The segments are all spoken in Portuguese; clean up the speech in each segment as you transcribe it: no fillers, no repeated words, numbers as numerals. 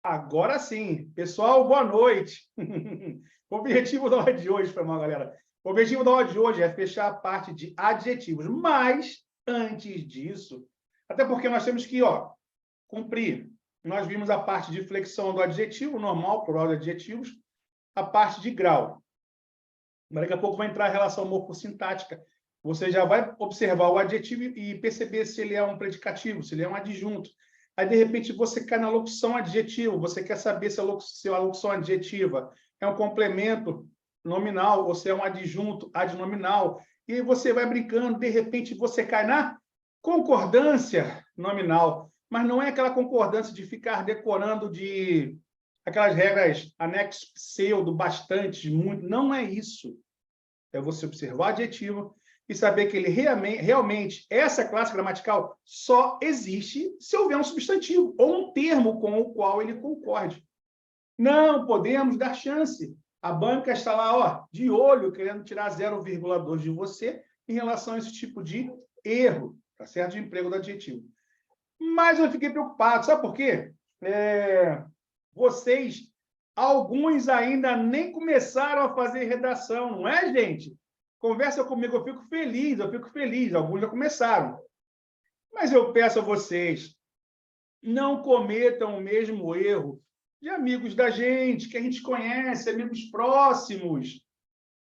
Agora sim. Pessoal, boa noite. O objetivo da aula de hoje, foi mal, galera. O objetivo da aula de hoje é fechar a parte de adjetivos. Mas, antes disso, até porque nós temos que, cumprir. Nós vimos a parte de flexão do adjetivo, normal, plural de adjetivos, a parte de grau. Daqui a pouco vai entrar a relação morfossintática. Você já vai observar o adjetivo e perceber se ele é um predicativo, se ele é um adjunto. Aí, de repente, você cai na locução adjetivo, você quer saber se a locução adjetiva é um complemento nominal ou se é um adjunto adnominal. E aí você vai brincando, de repente, você cai na concordância nominal. Mas não é aquela concordância de ficar decorando de aquelas regras anexo pseudo, bastante, muito. Não é isso. É você observar o adjetivo e saber que ele realmente, essa classe gramatical só existe se houver um substantivo ou um termo com o qual ele concorde. Não podemos dar chance. A banca está lá, de olho, querendo tirar 0,2 de você em relação a esse tipo de erro, tá certo? De emprego do adjetivo. Mas eu fiquei preocupado, sabe por quê? Vocês, alguns ainda nem começaram a fazer redação, não é, gente? Conversa comigo, eu fico feliz. Alguns já começaram. Mas eu peço a vocês, não cometam o mesmo erro de amigos da gente, que a gente conhece, amigos próximos,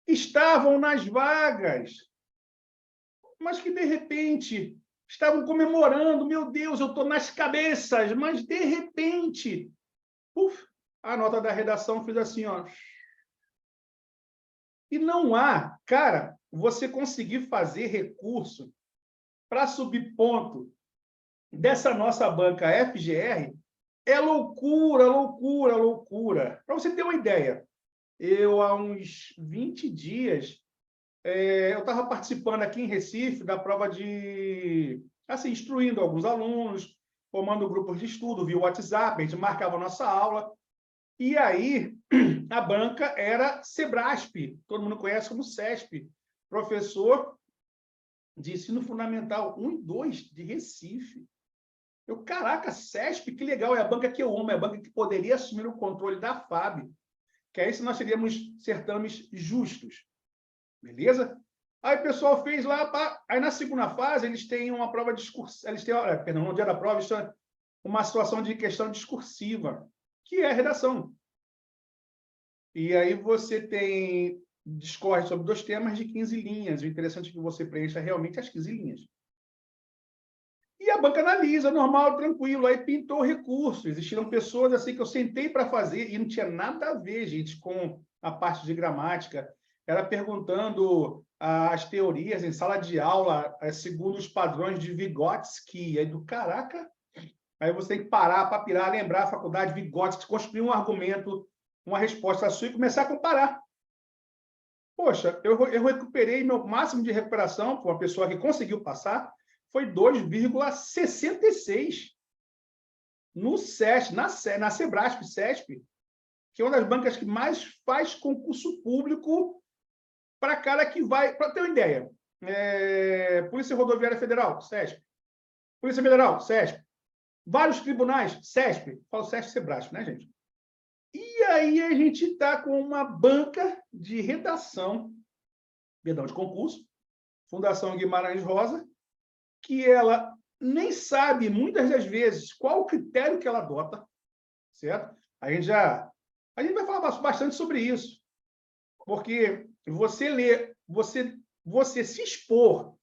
estavam nas vagas, mas que, de repente, estavam comemorando, meu Deus, eu estou nas cabeças, mas, de repente, a nota da redação fez assim, E não há, cara, você conseguir fazer recurso para subir ponto dessa nossa banca FGR é loucura. Para você ter uma ideia, eu, há uns 20 dias, eu estava participando aqui em Recife da prova de, assim, instruindo alguns alunos, formando grupos de estudo via WhatsApp, a gente marcava a nossa aula, e aí a banca era Sebrasp, todo mundo conhece como CESP, professor de ensino fundamental 1 e 2 de Recife. Caraca, CESP, que legal, é a banca que eu amo, é a banca que poderia assumir o controle da FAB, que aí se nós teríamos certames justos, beleza? Aí o pessoal fez lá, aí na segunda fase eles têm uma prova discursiva, eles têm, perdão, no dia da prova, eles têm uma situação de questão discursiva, que é a redação. E aí você discorre sobre 2 temas de 15 linhas. O interessante é que você preencha realmente as 15 linhas. E a banca analisa, normal, tranquilo. Aí pintou o recurso. Existiram pessoas assim que eu sentei para fazer e não tinha nada a ver, gente, com a parte de gramática. Era perguntando as teorias em sala de aula, segundo os padrões de Vygotsky. Aí caraca! Aí você tem que parar, papirar, lembrar a faculdade de Vygotsky, construir um argumento, uma resposta sua e começar a comparar. Poxa, eu recuperei meu máximo de recuperação, para uma pessoa que conseguiu passar, foi 2,66 no SESP, na Sebrasp, SESP, que é uma das bancas que mais faz concurso público para cara que vai... Para ter uma ideia, Polícia Rodoviária Federal, SESP. Polícia Federal, SESP. Vários tribunais, SESP. Falo SESP e Sebrasp, né, gente? E aí a gente está com uma banca de redação, perdão, de concurso, Fundação Guimarães Rosa, que ela nem sabe, muitas das vezes, qual o critério que ela adota, certo? A gente vai falar bastante sobre isso, porque você ler, você se expor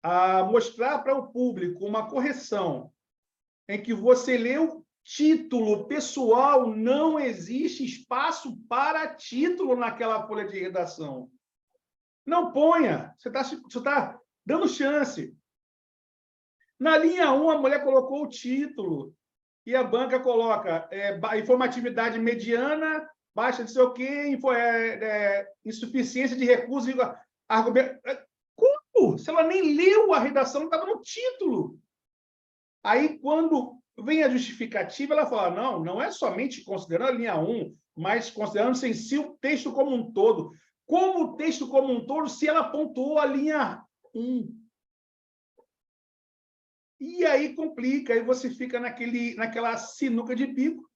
a mostrar para o público uma correção em que você leu título pessoal, não existe espaço para título naquela folha de redação. Não ponha, você está dando chance. Na linha 1, a mulher colocou o título e a banca coloca informatividade mediana, baixa não sei o quê, insuficiência de recursos, argumento. Como? Se ela nem leu a redação, estava no título. Aí, quando vem a justificativa, ela fala, não é somente considerando a linha 1, mas considerando-se em si o texto como um todo. Como o texto como um todo, se ela pontuou a linha 1? E aí complica, aí você fica naquela sinuca de bico,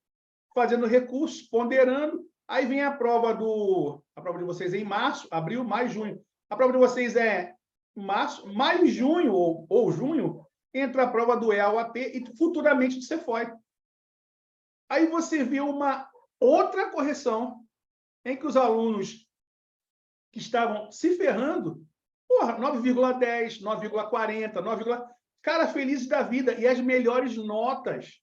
fazendo recursos, ponderando. Aí vem a prova de vocês é em março, abril, maio, junho. A prova de vocês é março, maio, junho, ou junho, entra a prova do EAUAP e futuramente do Cefoi. Aí você vê uma outra correção em que os alunos que estavam se ferrando, 9,10, 9,40, 9, cara, felizes da vida, e as melhores notas.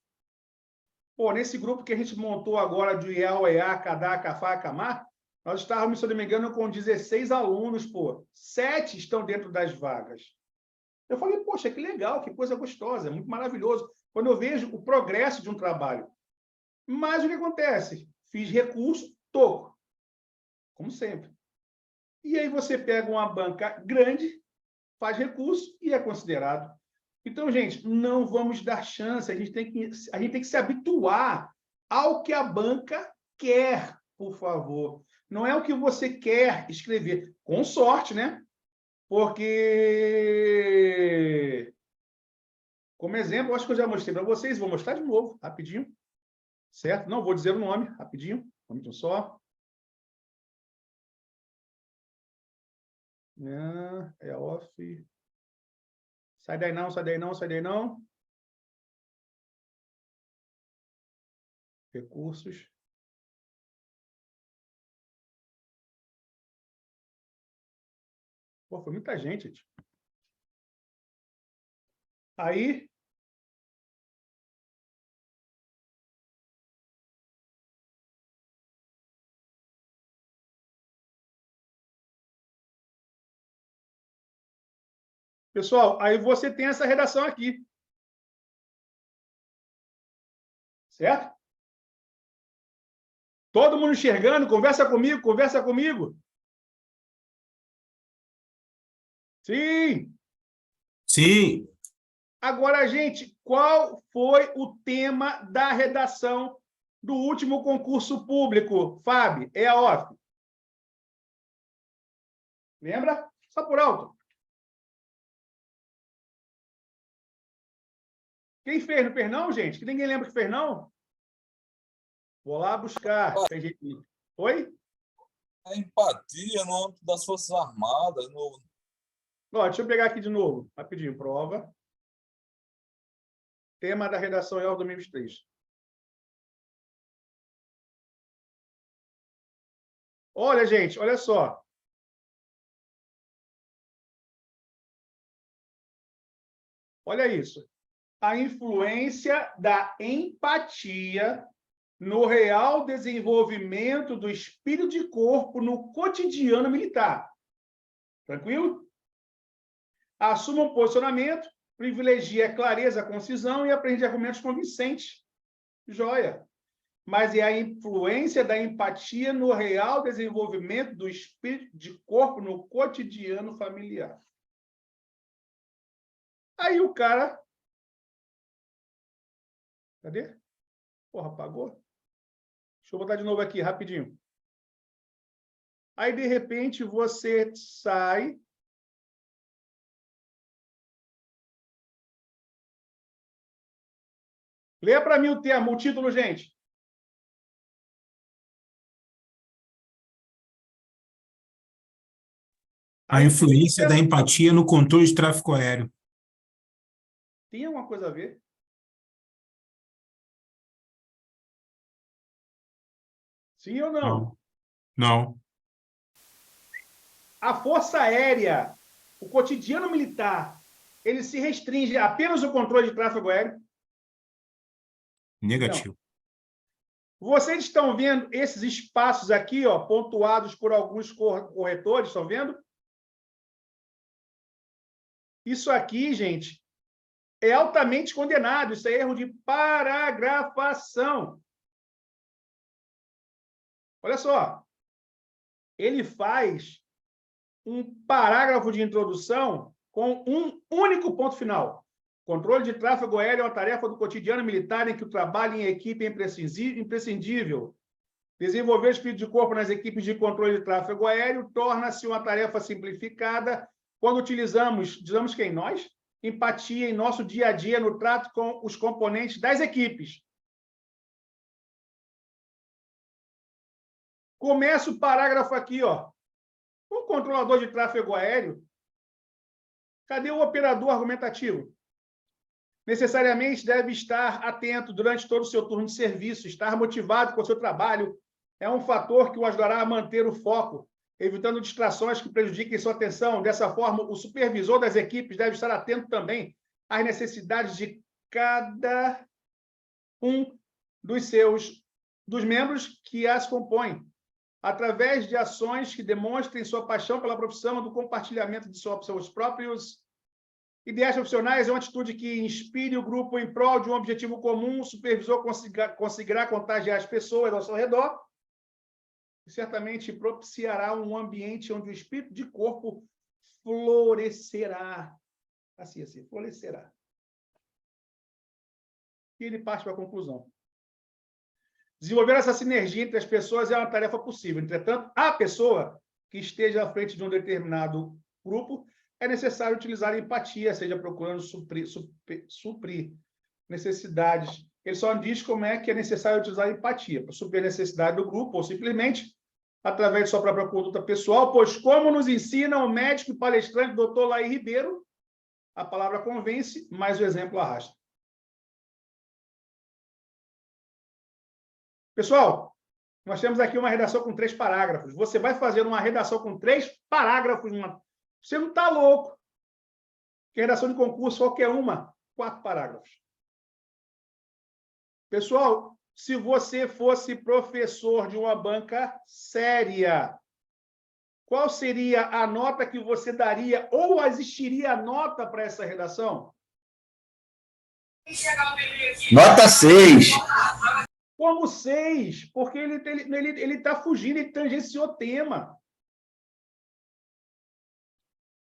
Nesse grupo que a gente montou agora de IEA, EA, CADA, CAFA, CAMAR, nós estávamos, se eu não me engano, com 16 alunos, 7 estão dentro das vagas. Eu falei, poxa, que legal, que coisa gostosa, muito maravilhoso, quando eu vejo o progresso de um trabalho. Mas o que acontece? Fiz recurso, toco, como sempre. E aí você pega uma banca grande, faz recurso e é considerado. Então, gente, não vamos dar chance, a gente tem que se habituar ao que a banca quer, por favor. Não é o que você quer escrever, com sorte, né? Porque, como exemplo, acho que eu já mostrei para vocês, vou mostrar de novo, rapidinho, certo? Não vou dizer o nome, rapidinho, um minuto só. É off. Sai daí não, sai daí não, sai daí não. Recursos. Foi muita gente. Aí, pessoal, aí você tem essa redação aqui. Certo? Todo mundo enxergando? Conversa comigo, conversa comigo. Sim. Sim. Agora, gente, qual foi o tema da redação do último concurso público, Fábio? É a off. Lembra? Só por alto. Quem fez? Não fez não, gente? Que ninguém lembra que fez não? Vou lá buscar. Oi? A empatia no âmbito das Forças Armadas. Deixa eu pegar aqui de novo. Rapidinho. Prova. Tema da redação EOF 2023. Olha, gente, olha só. Olha isso. A influência da empatia no real desenvolvimento do espírito de corpo no cotidiano militar. Tranquilo? Assuma um posicionamento, privilegia a clareza, a concisão e aprende argumentos convincentes. Joia. Mas é a influência da empatia no real desenvolvimento do espírito de corpo no cotidiano familiar. Aí o cara... Cadê? Porra, apagou? Deixa eu botar de novo aqui, rapidinho. Aí, de repente, você sai... Leia para mim o termo, o título, gente. A influência da empatia no controle de tráfego aéreo. Tem alguma coisa a ver? Sim ou não? Não. A Força Aérea, o cotidiano militar, ele se restringe apenas ao controle de tráfego aéreo? Negativo. Não. Vocês estão vendo esses espaços aqui, pontuados por alguns corretores, estão vendo? Isso aqui, gente, é altamente condenado. Isso é erro de paragrafação. Olha só. Ele faz um parágrafo de introdução com um único ponto final. Controle de tráfego aéreo é uma tarefa do cotidiano militar em que o trabalho em equipe é imprescindível. Desenvolver o espírito de corpo nas equipes de controle de tráfego aéreo torna-se uma tarefa simplificada quando utilizamos quem? Nós? Empatia em nosso dia a dia no trato com os componentes das equipes. Começa o parágrafo aqui, ó. O controlador de tráfego aéreo, cadê o operador argumentativo? Necessariamente deve estar atento durante todo o seu turno de serviço, estar motivado com o seu trabalho. É um fator que o ajudará a manter o foco, evitando distrações que prejudiquem sua atenção. Dessa forma, o supervisor das equipes deve estar atento também às necessidades de cada um dos membros que as compõem, através de ações que demonstrem sua paixão pela profissão, do compartilhamento de seus próprios ideais profissionais. É uma atitude que inspire o grupo em prol de um objetivo comum. O supervisor conseguirá contagiar as pessoas ao seu redor e certamente propiciará um ambiente onde o espírito de corpo florescerá. Assim, florescerá. E ele parte para a conclusão. Desenvolver essa sinergia entre as pessoas é uma tarefa possível. Entretanto, a pessoa que esteja à frente de um determinado grupo é necessário utilizar a empatia, seja procurando suprir necessidades. Ele só diz como é que é necessário utilizar a empatia para suprir a necessidade do grupo, ou simplesmente através de sua própria conduta pessoal, pois, como nos ensina o médico e palestrante Dr. Laí Ribeiro, a palavra convence, mas o exemplo arrasta. Pessoal, nós temos aqui uma redação com 3 parágrafos. Você vai fazer uma redação com 3 parágrafos. Você não está louco. Porque redação de concurso, qualquer uma, 4 parágrafos. Pessoal, se você fosse professor de uma banca séria, qual seria a nota que você daria, ou existiria a nota para essa redação? Nota 6. Como 6? Porque ele está fugindo, ele tangenciou o tema.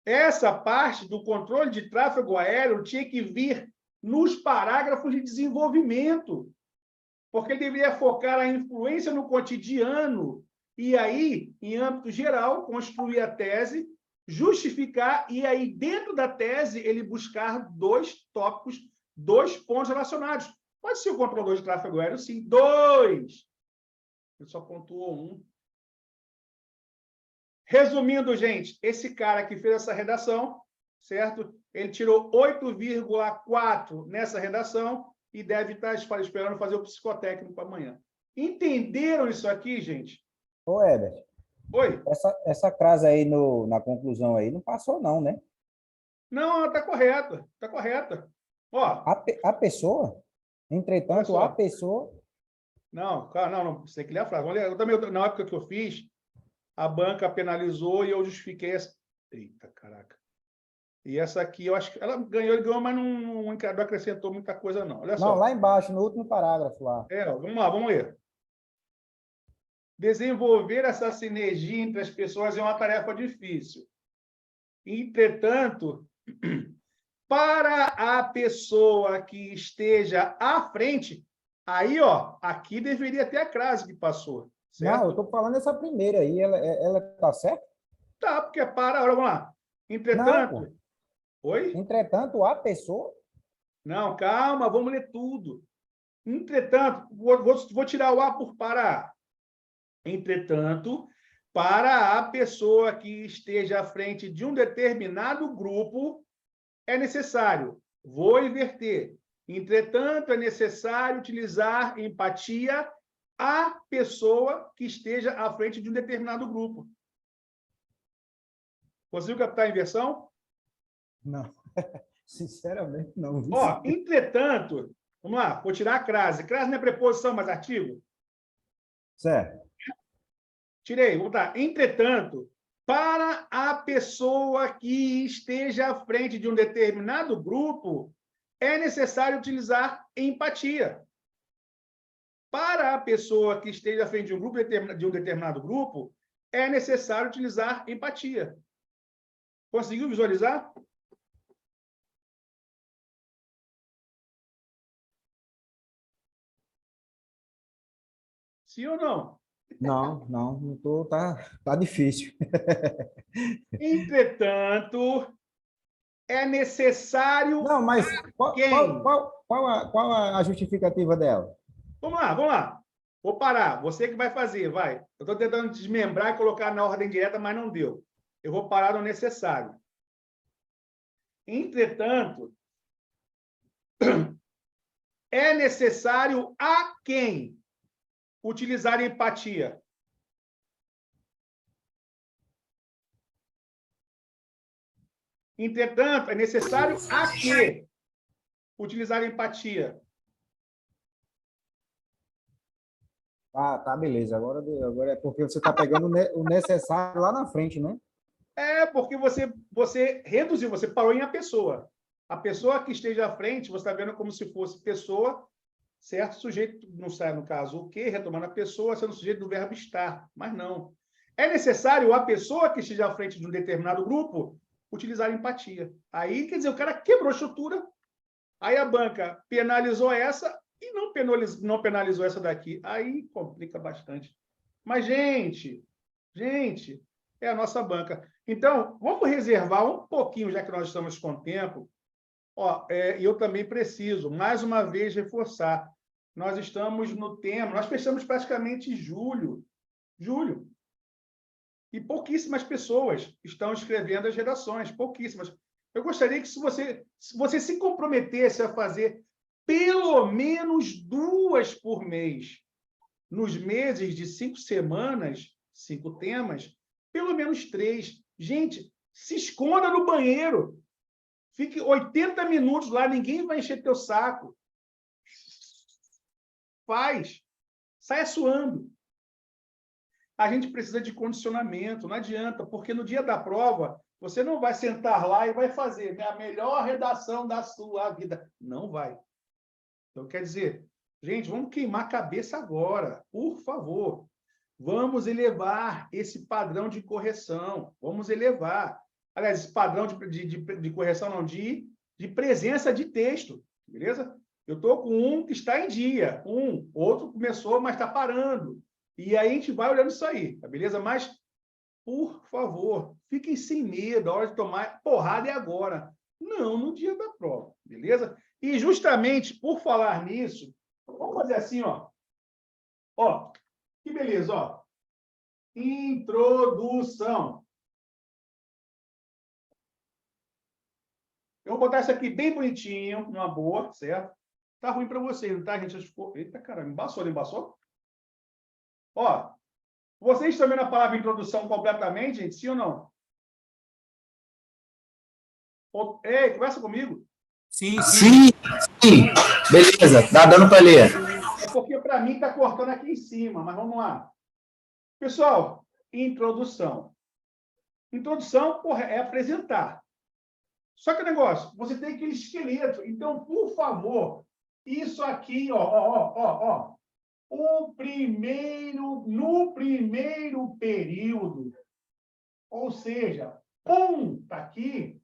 Essa parte do controle de tráfego aéreo tinha que vir nos parágrafos de desenvolvimento, porque ele deveria focar a influência no cotidiano e aí, em âmbito geral, construir a tese, justificar e aí, dentro da tese, ele buscar 2 tópicos, 2 pontos relacionados. Pode ser o controlador de tráfego aéreo, sim. 2. Ele só pontuou 1. Resumindo, gente, esse cara que fez essa redação, certo? Ele tirou 8,4 nessa redação e deve estar esperando fazer o psicotécnico amanhã. Entenderam isso aqui, gente? Ô, Herbert. Oi? Essa crase aí na conclusão aí não passou, não, né? Não, está correta. Está correta. Ó, A pessoa, entretanto, a pessoa... Não, você tem que ler a frase. Eu também, na época que eu fiz, a banca penalizou e eu justifiquei essa... Eita, caraca. E essa aqui, eu acho que ela ganhou, mas não acrescentou muita coisa, não. Olha só. Não, lá embaixo, no último parágrafo lá. Vamos lá, vamos ler. Desenvolver essa sinergia entre as pessoas é uma tarefa difícil. Entretanto, para a pessoa que esteja à frente, aí, ó, aqui deveria ter a crase que passou. Certo? Não, eu estou falando essa primeira aí, ela tá certa? Tá, porque vamos lá. Entretanto... Não, Oi? entretanto, a pessoa... Não, calma, vamos ler tudo. Entretanto, vou tirar o A por para. Entretanto, para a pessoa que esteja à frente de um determinado grupo, é necessário, vou inverter. Entretanto, é necessário utilizar empatia à pessoa que esteja à frente de um determinado grupo. Conseguiu captar a inversão? Não, sinceramente não. Ó, entretanto, vamos lá, vou tirar a crase. Crase não é preposição, mas artigo? Certo. Tirei, vou botar. Entretanto, para a pessoa que esteja à frente de um determinado grupo, é necessário utilizar empatia. Para a pessoa que esteja à frente de um determinado grupo, é necessário utilizar empatia. Conseguiu visualizar? Sim ou não? Não tô, tá difícil. Entretanto, é necessário... Não, mas quem? qual a justificativa dela? Vamos lá. Vou parar. Você que vai fazer, vai. Eu estou tentando desmembrar e colocar na ordem direta, mas não deu. Eu vou parar no necessário. Entretanto, é necessário a quem utilizar empatia? Entretanto, é necessário a que utilizar empatia? Tá, beleza. Agora é porque você está pegando o necessário lá na frente, né? É porque você reduziu, você parou em a pessoa. A pessoa que esteja à frente, você está vendo como se fosse pessoa, certo? Sujeito, não sai no caso o quê? Retomando a pessoa, sendo sujeito do verbo estar. Mas não. É necessário a pessoa que esteja à frente de um determinado grupo utilizar empatia. Aí, quer dizer, o cara quebrou a estrutura, aí a banca penalizou essa e não penalizou essa daqui. Aí complica bastante. Mas, gente, é a nossa banca. Então, vamos reservar um pouquinho, já que nós estamos com tempo. Eu também preciso, mais uma vez, reforçar. Nós estamos no tema, nós fechamos praticamente julho. E pouquíssimas pessoas estão escrevendo as redações, pouquíssimas. Eu gostaria que, se você se comprometesse a fazer pelo menos 2 por mês, nos meses de 5 semanas, 5 temas, pelo menos 3. Gente, se esconda no banheiro. Fique 80 minutos lá, ninguém vai encher teu saco. Faz. Saia suando. A gente precisa de condicionamento, não adianta, porque no dia da prova, você não vai sentar lá e vai fazer a melhor redação da sua vida. Não vai. Então, quer dizer, gente, vamos queimar a cabeça agora, por favor. Vamos elevar esse padrão de correção. Vamos elevar. Aliás, esse padrão de correção, não, de presença de texto. Beleza? Eu estou com um que está em dia. Outro começou, mas está parando. E aí a gente vai olhando isso aí, tá beleza? Mas, por favor, fiquem sem medo. A hora de tomar porrada é agora. Não no dia da prova. Beleza? E justamente por falar nisso, vamos fazer assim, ó. Ó, que beleza, ó. Introdução. Eu vou botar isso aqui bem bonitinho, numa boa, certo? Tá ruim para vocês, não tá, gente? Eita, caramba, embaçou, não embaçou? Ó, vocês estão vendo a palavra introdução completamente, gente? Sim ou não? Ei, conversa comigo. Sim. Beleza, tá dando para ler. É porque, para mim, está cortando aqui em cima, mas vamos lá. Pessoal, introdução. Introdução, porra, é apresentar. Só que o negócio, você tem aquele esqueleto. Então, por favor, isso aqui, ó. No primeiro período, ou seja, tá aqui,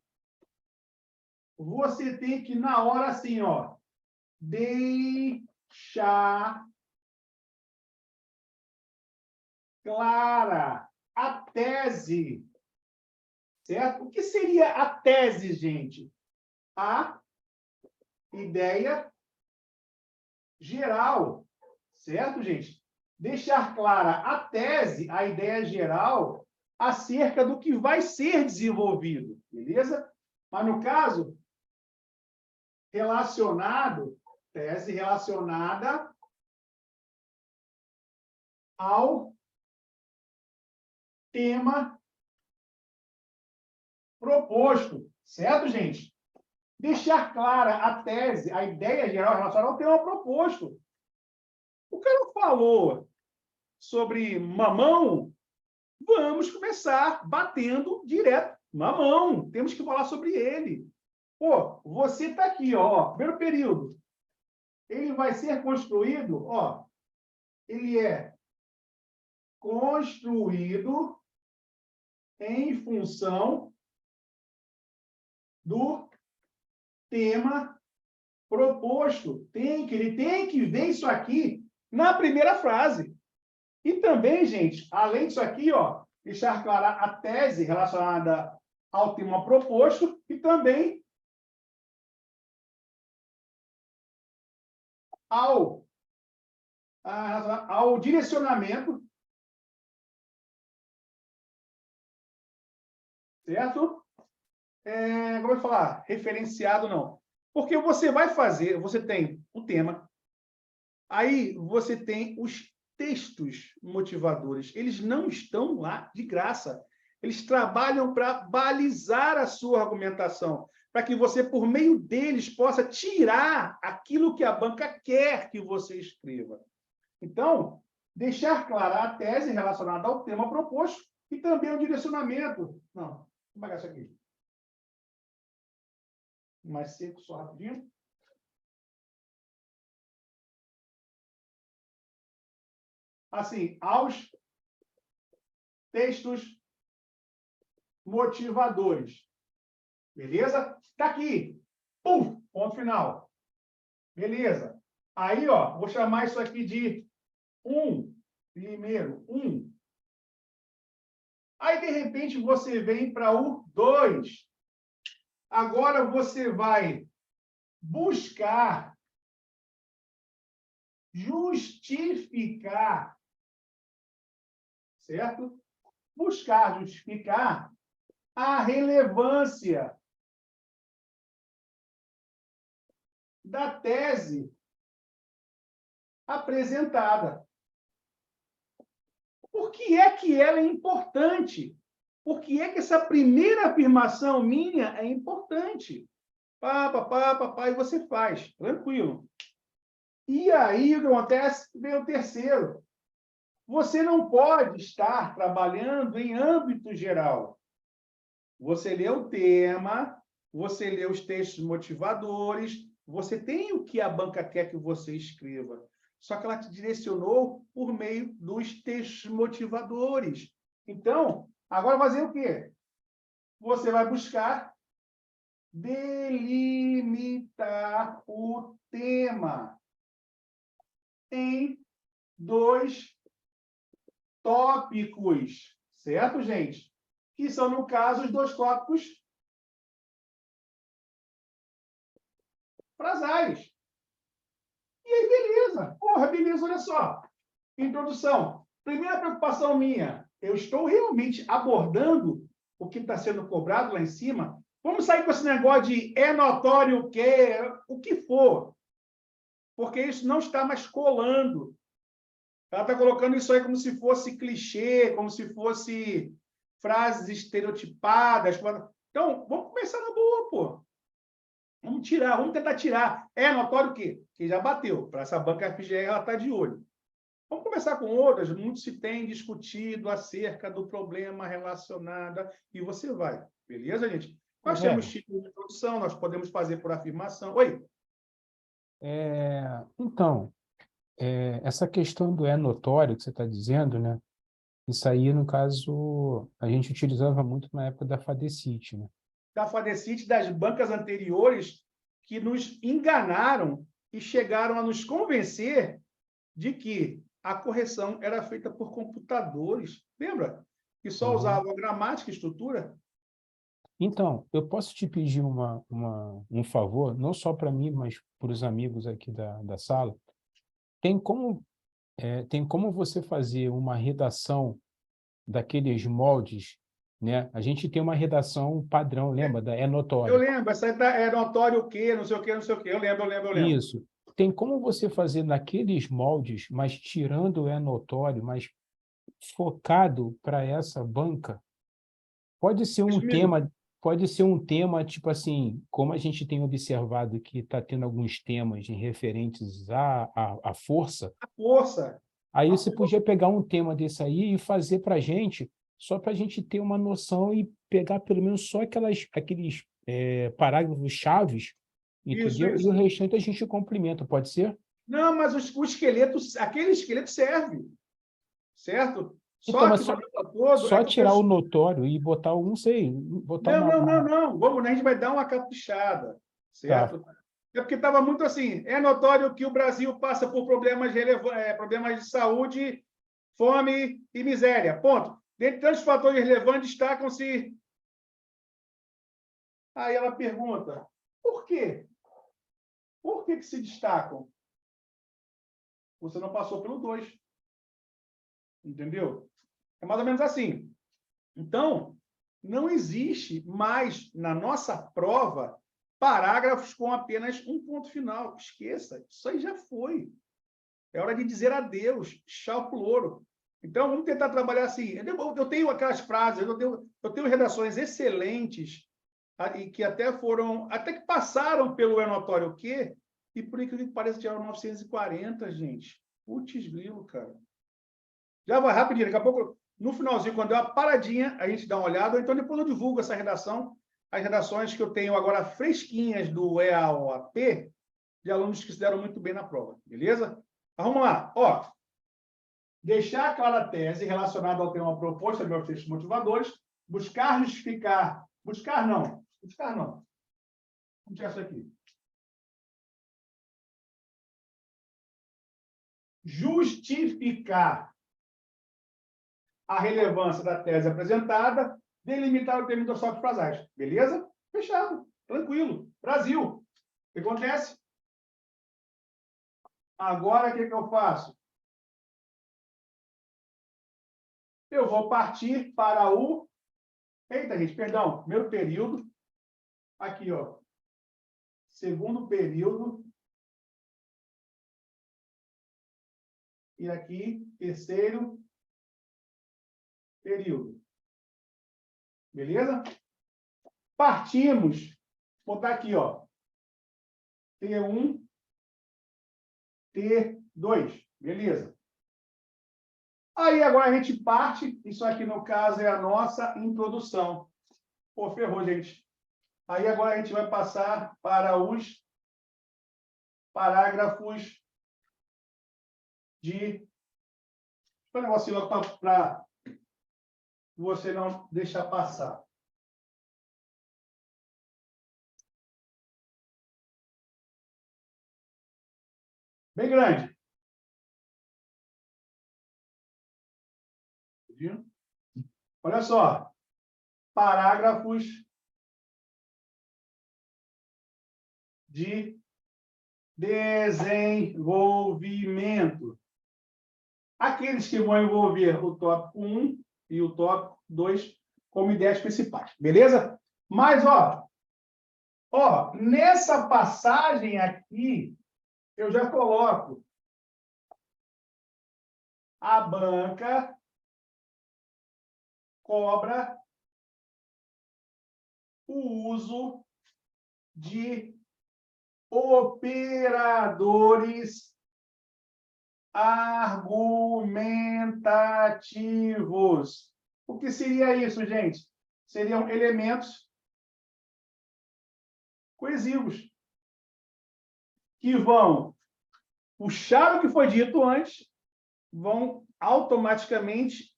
você tem que, na hora, assim, ó, deixar clara a tese, certo? O que seria a tese, gente? A ideia geral, certo, gente? Deixar clara a tese, a ideia geral, acerca do que vai ser desenvolvido, beleza? Mas, no caso, tese relacionada ao tema proposto, certo, gente? Deixar clara a tese, a ideia geral relacionada ao tema proposto. O cara falou sobre mamão, vamos começar batendo direto. Mamão, temos que falar sobre ele. Pô, você está aqui, ó, primeiro período. Ele vai ser construído, ó, ele é construído em função do tema proposto. Ele tem que ver isso aqui na primeira frase. E também, gente, além disso aqui, ó, deixar clara a tese relacionada ao tema proposto e também ao direcionamento, certo? Como eu falar? Referenciado, não. Porque você vai fazer, você tem o tema, aí você tem os textos motivadores. Eles não estão lá de graça. Eles trabalham para balizar a sua argumentação, para que você, por meio deles, possa tirar aquilo que a banca quer que você escreva. Então, deixar clara a tese relacionada ao tema proposto e também o direcionamento. Não, vou pegar isso aqui. Mais seco, só rapidinho. Assim, aos textos motivadores. Beleza? Está aqui. Pum! Ponto final. Beleza. Aí, ó, vou chamar isso aqui de 1. Primeiro, 1. Aí, de repente, você vem para o 2. Agora você vai buscar justificar, certo? Buscar justificar a relevância da tese apresentada. Por que ela é importante? Por que essa primeira afirmação minha é importante? E você faz, tranquilo. E aí, o que acontece? Vem o terceiro. Você não pode estar trabalhando em âmbito geral. Você lê o tema, você lê os textos motivadores, você tem o que a banca quer que você escreva. Só que ela te direcionou por meio dos textos motivadores. Então, agora fazer o quê? Você vai buscar delimitar o tema em 2 tópicos, certo, gente? Que são, no caso, os 2 tópicos frasais. E aí, beleza. Beleza, olha só. Introdução. Primeira preocupação minha, eu estou realmente abordando o que está sendo cobrado lá em cima? Vamos sair com esse negócio de é notório o que for, porque isso não está mais colando. Ela está colocando isso aí como se fosse clichê, como se fosse frases estereotipadas. Então, vamos começar na boa, pô. Vamos tentar tirar. É notório o quê? Que já bateu. Para essa banca FGR, ela está de olho. Vamos começar com outras. Muito se tem discutido acerca do problema relacionado, e você vai. Beleza, gente? Nós temos título de introdução, nós podemos fazer por afirmação. Oi? Então, essa questão do é notório que você está dizendo, né? Isso aí, no caso, a gente utilizava muito na época da FADECIT, né? Da FADECIT, das bancas anteriores, que nos enganaram e chegaram a nos convencer de que a correção era feita por computadores. Lembra? Que só usavam gramática e estrutura? Então, eu posso te pedir um favor, não só para mim, mas para os amigos aqui da sala. Tem como você fazer uma redação daqueles moldes, né? A gente tem uma redação padrão, lembra? É notório. Eu lembro, essa é notório o quê, não sei o quê, não sei o quê. Eu lembro. Isso. Tem como você fazer naqueles moldes, mas tirando o é notório, mas focado para essa banca? Pode ser um tema, tipo assim, como a gente tem observado que está tendo alguns temas referentes à força. A força. Aí você podia pegar um tema desse aí e fazer para a gente, só para a gente ter uma noção e pegar pelo menos só aqueles parágrafos chaves, entendeu? Isso. E o restante a gente complementa, pode ser? Não, mas o esqueleto, aquele esqueleto serve, certo? Então, mas É tirar o notório e botar não sei, botar Não. Vamos, a gente vai dar uma caprichada, certo? Tá. É porque estava muito assim, é notório que o Brasil passa por problemas de saúde, fome e miséria. Ponto. Dentre tantos fatores relevantes, destacam-se... Aí ela pergunta, por quê? Por que se destacam? Você não passou pelo 2. Entendeu? É mais ou menos assim. Então, não existe mais na nossa prova parágrafos com apenas um ponto final. Esqueça, isso aí já foi. É hora de dizer adeus, tchau pro louro. Então, vamos tentar trabalhar assim. Eu tenho aquelas frases, eu tenho redações excelentes, e que até que passaram pelo notório o quê? E por incrível que pareça, tiraram 940, gente. Putz grilo, cara. Já vai rapidinho, daqui a pouco, no finalzinho, quando der uma paradinha, a gente dá uma olhada, então depois eu divulgo essa redação, as redações que eu tenho agora fresquinhas do EAOAP, de alunos que se deram muito bem na prova, beleza? Então, vamos lá. Ó, deixar clara a tese relacionada ao tema proposto, meus textos motivadores, buscar justificar, buscar não. Vamos tirar isso aqui. Justificar a relevância da tese apresentada, delimitar o termo endossófico prosaico. Beleza? Fechado. Tranquilo. Brasil. O que acontece? Agora, o que eu faço? Eu vou partir para o... Eita, gente, perdão. Meu período. Aqui, ó. Segundo período. E aqui, terceiro período. Beleza? Partimos. Vou botar aqui, ó. T1, T2. Beleza? Aí, agora a gente parte. Isso aqui, no caso, é a nossa introdução. Pô, ferrou, gente. Aí, agora a gente vai passar para os parágrafos de... Um negocinho para você não deixar passar. Bem grande. Viu? Olha só. Parágrafos de desenvolvimento. Aqueles que vão envolver o tópico 1 e o tópico 2 como ideias principais. Beleza? Mas, ó, nessa passagem aqui, eu já coloco a banca cobra o uso de operadores argumentativos. O que seria isso, gente? Seriam elementos coesivos que vão puxar o que foi dito antes, vão automaticamente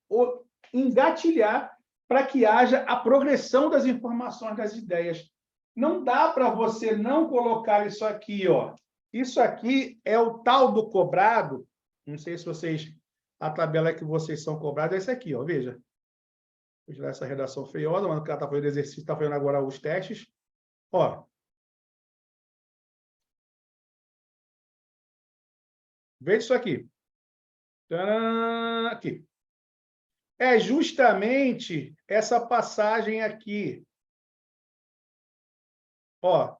engatilhar para que haja a progressão das informações, das ideias. Não dá para você não colocar isso aqui, ó. Isso aqui é o tal do cobrado. Não sei se vocês... A tabela que vocês são cobrados é essa aqui, ó. Veja. Vou tirar essa redação feiosa, mas o cara está fazendo exercício, está fazendo agora os testes. Ó. Veja isso aqui. Tcharam, aqui. É justamente essa passagem aqui. Ó.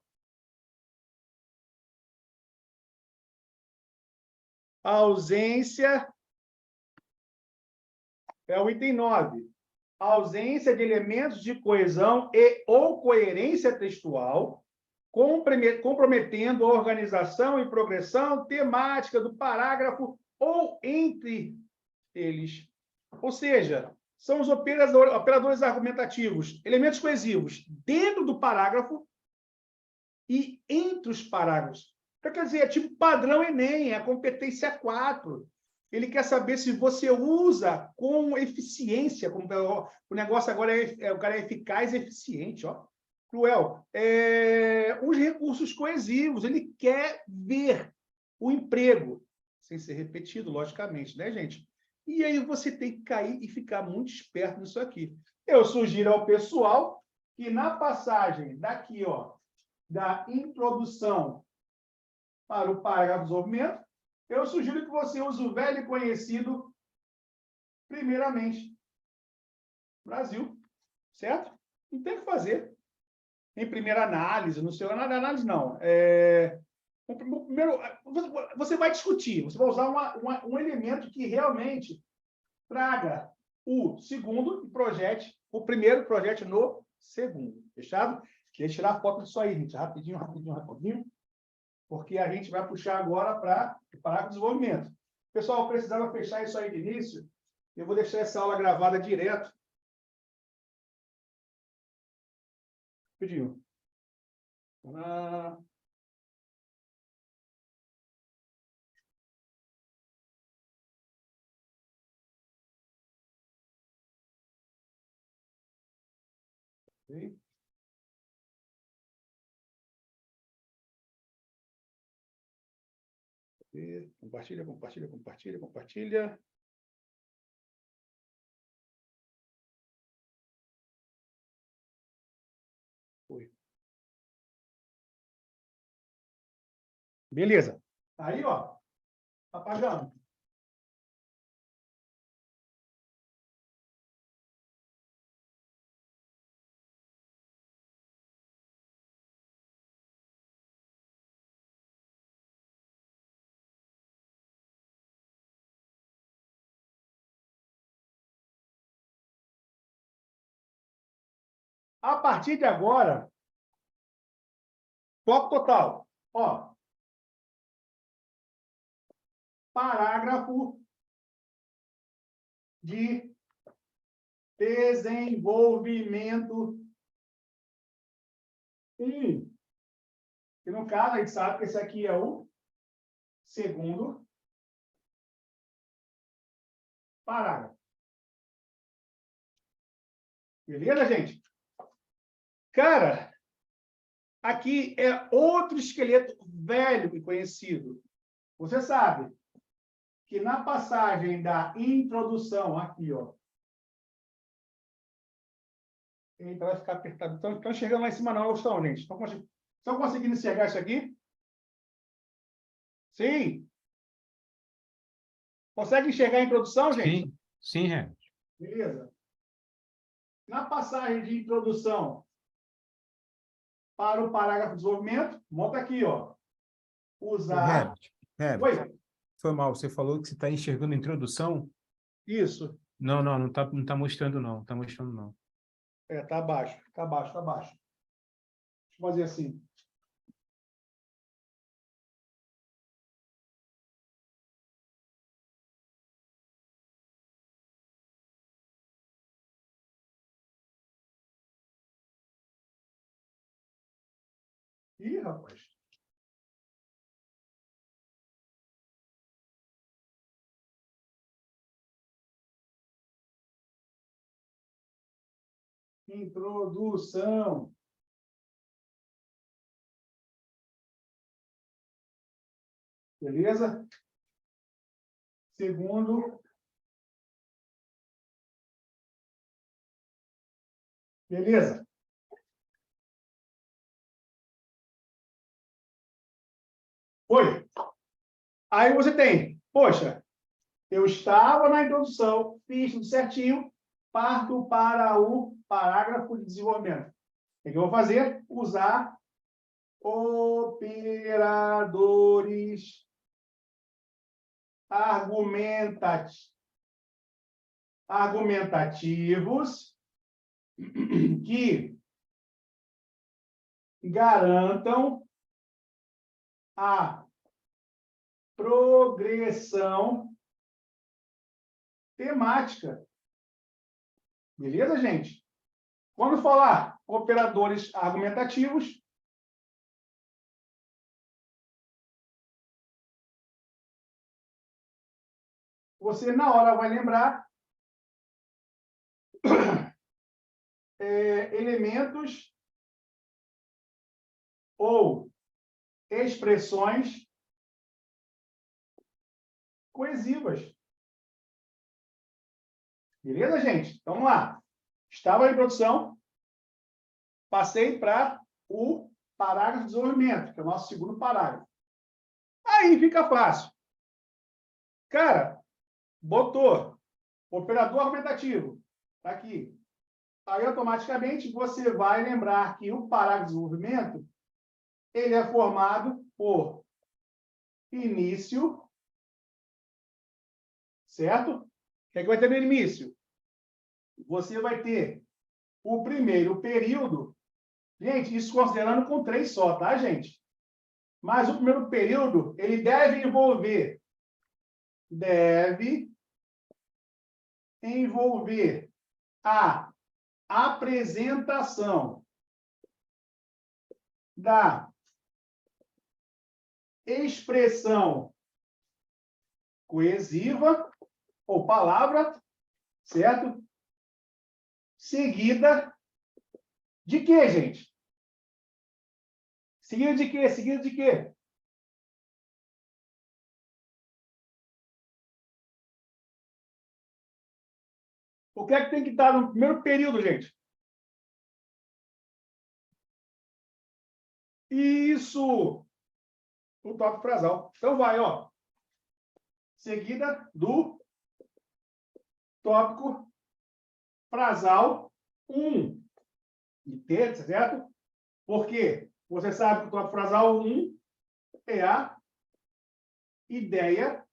A ausência é o item 9. A ausência de elementos de coesão e ou coerência textual, comprometendo a organização e progressão temática do parágrafo ou entre eles. Ou seja, são os operadores argumentativos, elementos coesivos dentro do parágrafo e entre os parágrafos. Então, quer dizer, é tipo padrão Enem, é a competência 4. Ele quer saber se você usa com eficiência, como o negócio agora o cara é eficaz e eficiente, ó. Cruel. Os recursos coesivos, ele quer ver o emprego, sem ser repetido, logicamente, né, gente? E aí você tem que cair e ficar muito esperto nisso aqui. Eu sugiro ao pessoal que na passagem daqui, ó, da introdução para o parágrafo de desenvolvimento, eu sugiro que você use o velho e conhecido primeiramente, Brasil, certo? Não tem o que fazer. Em primeira análise, no seu análise, não. Primeiro, você vai discutir, você vai usar um elemento que realmente traga o segundo e projete, o primeiro projete no segundo. Fechado? Queria tirar a foto disso aí, gente. Rapidinho. Porque a gente vai puxar agora para o parágrafo de desenvolvimento. Pessoal, eu precisava fechar isso aí de início. Eu vou deixar essa aula gravada direto. Rapidinho. Ok. Compartilha. Foi. Beleza. Aí, ó, apagando. A partir de agora, foco total. Ó, parágrafo de desenvolvimento 1. Que no caso, a gente sabe que esse aqui é o segundo parágrafo. Beleza, gente? Cara, aqui é outro esqueleto velho e conhecido. Você sabe que na passagem da introdução, aqui, ó. Eita, vai ficar apertado. Estão enxergando lá em cima, não, estão, gente? Estão conseguindo enxergar isso aqui? Sim? Consegue enxergar a introdução, gente? Sim, Renato. Beleza. Na passagem de introdução para o parágrafo de desenvolvimento, monta aqui, ó. Usar... Herbert, Oi? foi mal. Você falou que você está enxergando a introdução? Isso. Não está mostrando, não. Está mostrando, não. Tá abaixo. Deixa eu fazer assim. Ih, rapaz. Introdução. Beleza? Segundo. Beleza? Oi. Aí você tem, poxa, eu estava na introdução, fiz tudo certinho, parto para o parágrafo de desenvolvimento. O que eu vou fazer? Usar operadores argumentativos que garantam a progressão temática. Beleza, gente? Quando falar operadores argumentativos, você na hora vai lembrar elementos ou expressões coesivas. Beleza, gente? Então, vamos lá. Estava na introdução, passei para o parágrafo de desenvolvimento, que é o nosso segundo parágrafo. Aí fica fácil. Cara, botou Operador argumentativo. Está aqui. Aí, automaticamente, você vai lembrar que o parágrafo de desenvolvimento ele é formado por início, certo? O que é que vai ter no início? Você vai ter o primeiro período. Gente, isso considerando com 3 só, tá, gente? Mas o primeiro período, ele deve envolver a apresentação da expressão coesiva ou palavra, certo? Seguida de quê, gente? Seguida de quê? Seguida de quê? O que é que tem que estar no primeiro período, gente? Isso! O tópico frasal. Então vai, ó. Seguida do tópico frasal 1. E T, certo? Por quê? Você sabe que o tópico frasal 1 é a ideia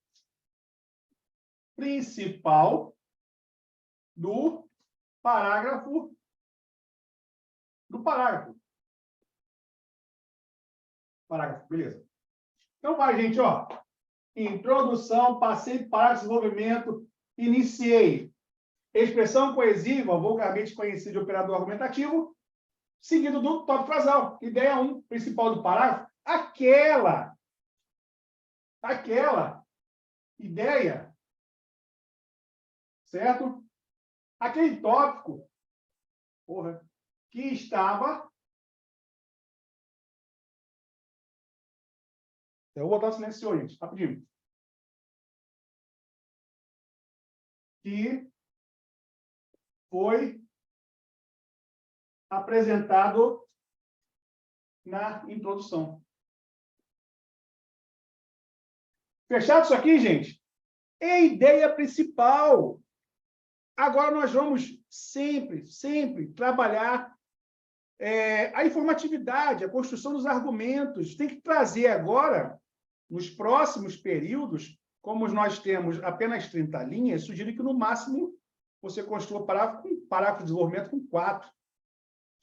principal do parágrafo. Parágrafo, beleza. Então vai, gente, ó. Introdução, passei para desenvolvimento, iniciei. Expressão coesiva, vulgarmente conhecida de operador argumentativo, seguido do tópico frasal. Ideia 1, principal do parágrafo. Aquela ideia, certo? Aquele tópico, que estava... Eu vou botar silêncio, gente, rapidinho. Que foi apresentado na introdução. Fechado isso aqui, gente? É a ideia principal. Agora nós vamos sempre trabalhar a informatividade, a construção dos argumentos. Tem que trazer agora, nos próximos períodos, como nós temos apenas 30 linhas, sugiro que, no máximo, você construa parágrafo de desenvolvimento com 4,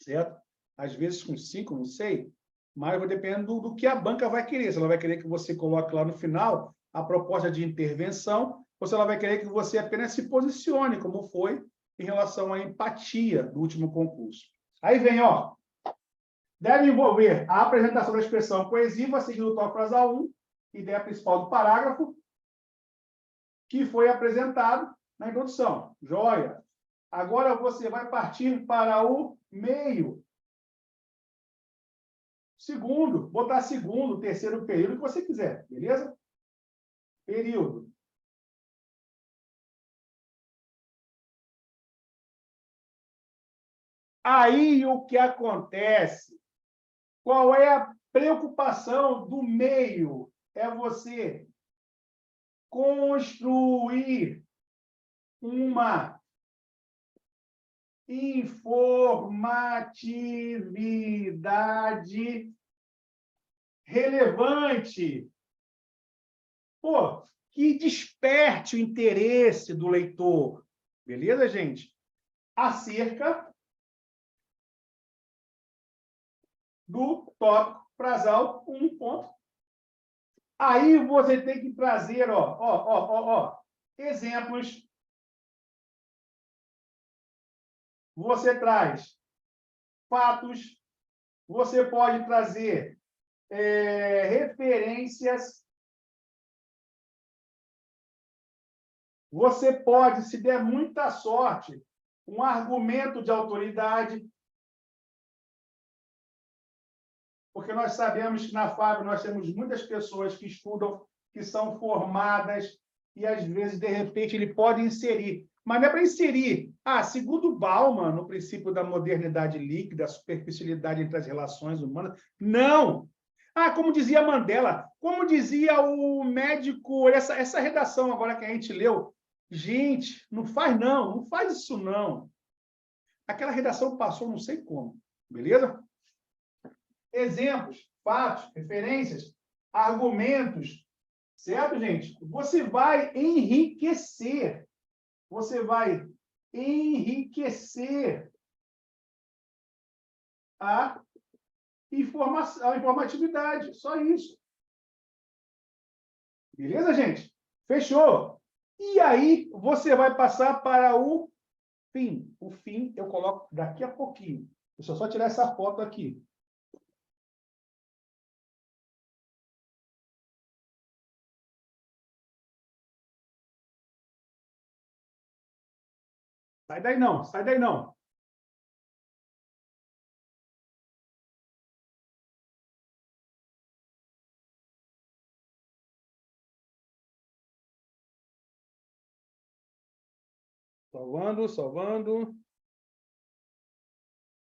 certo? Às vezes com 5, não sei, mas vai dependendo do que a banca vai querer. Se ela vai querer que você coloque lá no final a proposta de intervenção, ou se ela vai querer que você apenas se posicione, como foi em relação à empatia do último concurso. Aí vem, ó, deve envolver a apresentação da expressão coesiva, seguindo o tópico frasal 1, ideia principal do parágrafo, que foi apresentado na introdução. Joia. Agora você vai partir para o meio. Segundo, botar segundo, terceiro período, o que você quiser, beleza? Período. Aí o que acontece? Qual é a preocupação do meio? É você construir uma informatividade relevante. Que desperte o interesse do leitor. Beleza, gente? Acerca do tópico frasal 1 ponto. Aí você tem que trazer, exemplos. Você traz fatos, você pode trazer referências, você pode, se der muita sorte, um argumento de autoridade, porque nós sabemos que na FAB nós temos muitas pessoas que estudam, que são formadas, e às vezes, de repente, ele pode inserir. Mas não é para inserir. Segundo Bauman, no princípio da modernidade líquida, a superficialidade entre as relações humanas. Não! Como dizia Mandela, como dizia o médico, essa redação agora que a gente leu, Gente, não faz não, não faz isso não. Aquela redação passou não sei como, beleza? Exemplos, fatos, referências, argumentos, certo, gente? Você vai enriquecer. Você vai enriquecer a informação, a informatividade. Só isso. Beleza, gente? Fechou? E aí, você vai passar para o fim. O fim eu coloco daqui a pouquinho. Deixa eu só tirar essa foto aqui. Sai daí não, sai daí não. Salvando, salvando.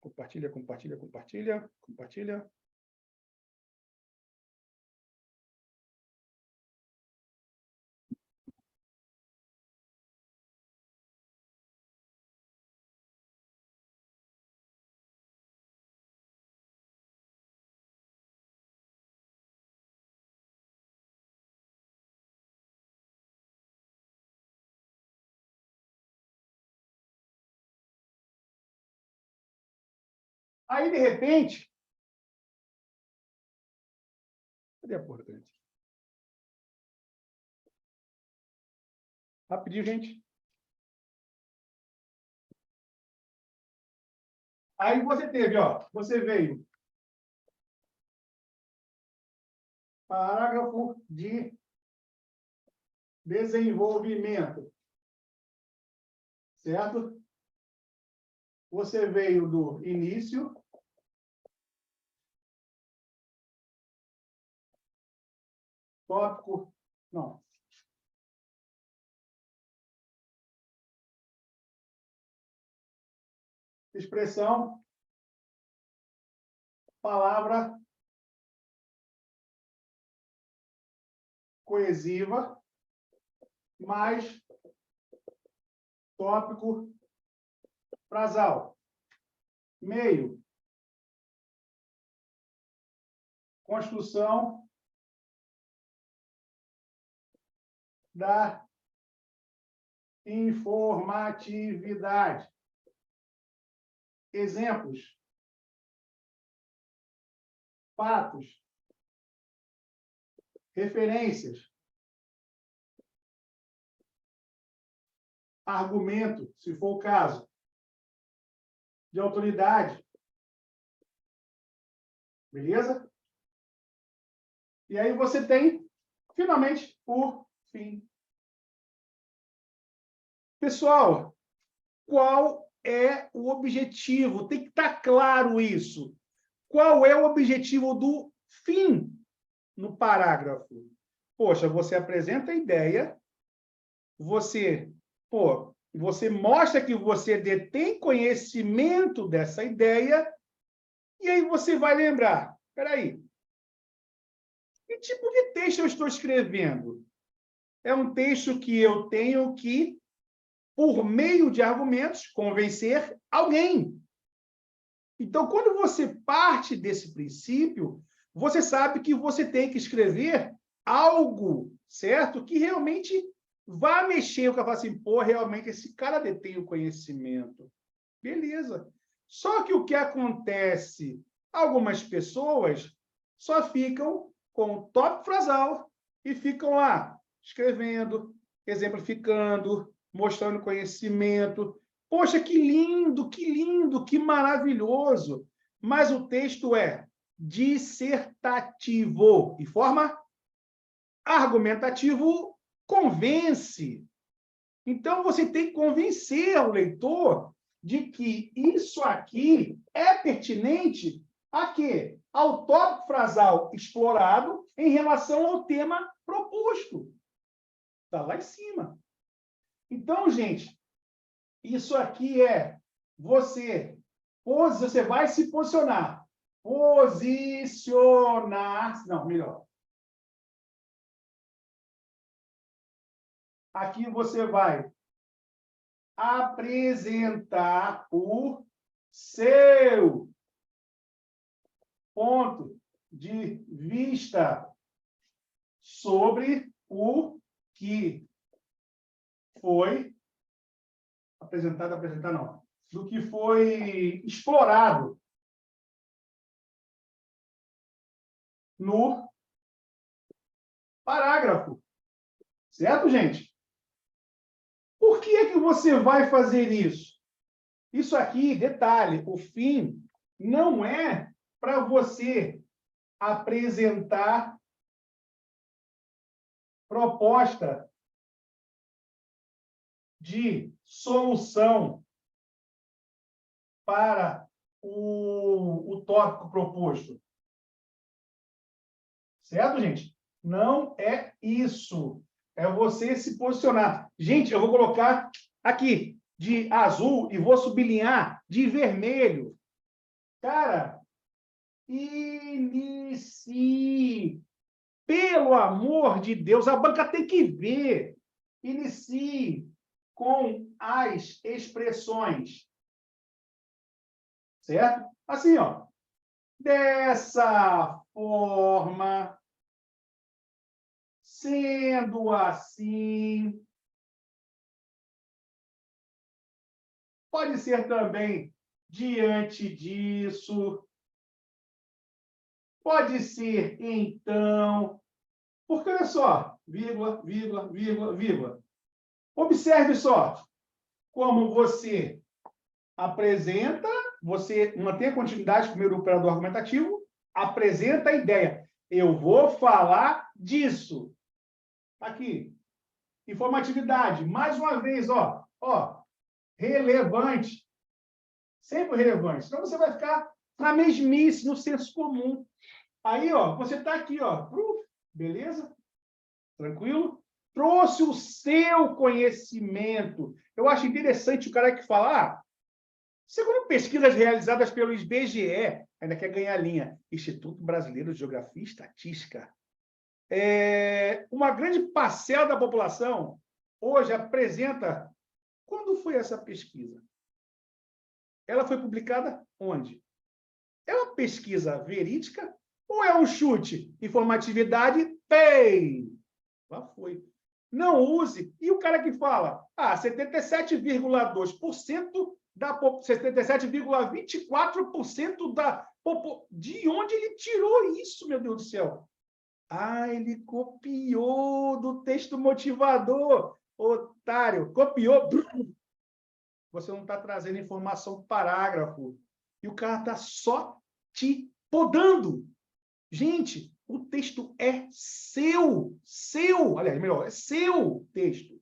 Compartilha, compartilha, compartilha, compartilha. Aí, de repente... Cadê a porra, gente? Rapidinho, gente. Aí você teve, ó, você veio. Parágrafo de desenvolvimento. Certo? Você veio do início. Tópico. Não. Expressão. Palavra. Coesiva. Mais tópico frasal. Meio. Construção da informatividade. Exemplos. Fatos. Referências. Argumento, se for o caso. De autoridade. Beleza? E aí você tem, finalmente, o fim. Pessoal, qual é o objetivo? Tem que estar claro isso. Qual é o objetivo do fim no parágrafo? Poxa, você apresenta a ideia, você mostra que você detém conhecimento dessa ideia, e aí você vai lembrar, espera aí, que tipo de texto eu estou escrevendo? É um texto que eu tenho que, por meio de argumentos, convencer alguém. Então, quando você parte desse princípio, você sabe que você tem que escrever algo, certo? Que realmente vá mexer, eu falo assim, pô, realmente esse cara detém o conhecimento. Beleza. Só que o que acontece? Algumas pessoas só ficam com o tópico frasal e ficam lá escrevendo, exemplificando, mostrando conhecimento. Poxa, que lindo, que maravilhoso. Mas o texto é dissertativo. E forma argumentativo convence. Então, você tem que convencer o leitor de que isso aqui é pertinente a quê? Ao tópico frasal explorado em relação ao tema proposto. Está lá em cima. Então, gente, isso aqui é você vai se posicionar. Posicionar. Não, melhor. Aqui você vai apresentar o seu ponto de vista sobre o que foi apresentado, apresentar não, do que foi explorado no parágrafo. Certo, gente? Por que é que você vai fazer isso? Isso aqui, detalhe, o fim não é para você apresentar proposta de solução para o tópico proposto. Certo, gente? Não é isso. É você se posicionar. Gente, eu vou colocar aqui de azul e vou sublinhar de vermelho. Cara, inicie. Pelo amor de Deus, a banca tem que ver. Inicie com as expressões. Certo? Assim, ó. Dessa forma, sendo assim, pode ser também diante disso, pode ser então, porque olha só, vírgula, vírgula, vírgula, vírgula. Observe só como você apresenta, você mantém a continuidade primeiro do operador argumentativo, apresenta a ideia. Eu vou falar disso. Aqui. Informatividade. Mais uma vez, ó, relevante. Sempre relevante. Senão você vai ficar na mesmice, no senso comum. Aí, ó, você está aqui, ó. Beleza? Tranquilo? Trouxe o seu conhecimento. Eu acho interessante o cara que fala, segundo pesquisas realizadas pelo IBGE, ainda quer ganhar linha, Instituto Brasileiro de Geografia e Estatística, uma grande parcela da população hoje apresenta... Quando foi essa pesquisa? Ela foi publicada onde? É uma pesquisa verídica ou é um chute? Informatividade, tem! Lá foi. Não use. E o cara que fala, 77,2% da 77,24% da população. De onde ele tirou isso, meu Deus do céu? Ele copiou do texto motivador. Otário, copiou. Você não está trazendo informação do parágrafo. E o cara está só te podando. Gente, o texto é seu. Seu. Aliás, melhor, é seu texto.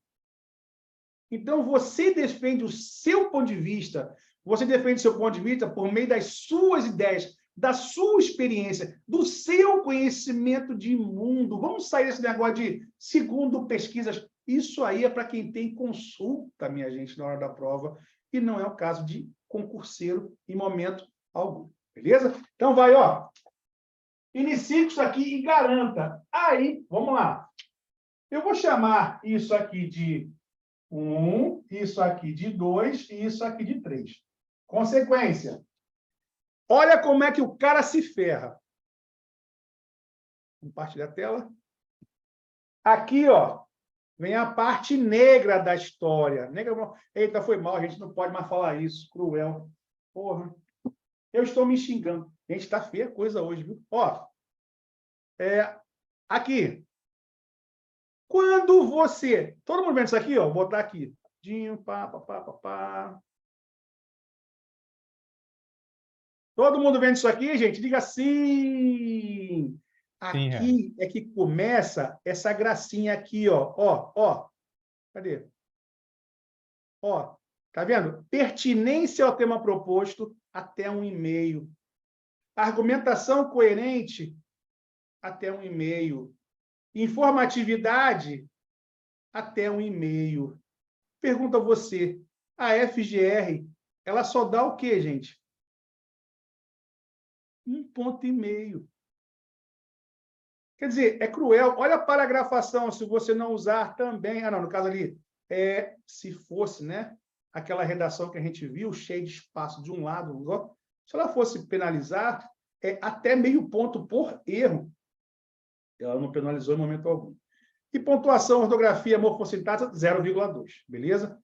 Então, você defende o seu ponto de vista. Você defende o seu ponto de vista por meio das suas ideias, da sua experiência, do seu conhecimento de mundo. Vamos sair desse negócio de segundo pesquisas. Isso aí é para quem tem consulta, minha gente, na hora da prova, e não é o caso de concurseiro em momento algum. Beleza? Então, vai, ó. Inicie com isso aqui e garanta. Aí, vamos lá. Eu vou chamar isso aqui de 1, isso aqui de 2 e isso aqui de 3. Consequência. Olha como é que o cara se ferra. Compartilhar a tela. Aqui, ó, vem a parte negra da história. Eita, foi mal, a gente não pode mais falar isso. Cruel. Porra. Eu estou me xingando. Gente, está feia a coisa hoje, viu? Ó, aqui. Quando você... Todo mundo vendo isso aqui, ó, vou botar aqui. Todo mundo vendo isso aqui, gente? Diga sim. Aqui é que começa essa gracinha aqui, ó. Cadê? Ó, tá vendo? Pertinência ao tema proposto até 1,5. Argumentação coerente até 1,5. Informatividade até 1,5. Pergunta a você, a FGR, ela só dá o quê, gente? 1,5 ponto. Quer dizer, é cruel. Olha a paragrafação, se você não usar também... Ah, não, no caso ali, se fosse, né, aquela redação que a gente viu, cheia de espaço de um lado, do outro, se ela fosse penalizar, até meio ponto por erro. Ela não penalizou em momento algum. E pontuação, ortografia, morfossintaxe, 0,2, beleza?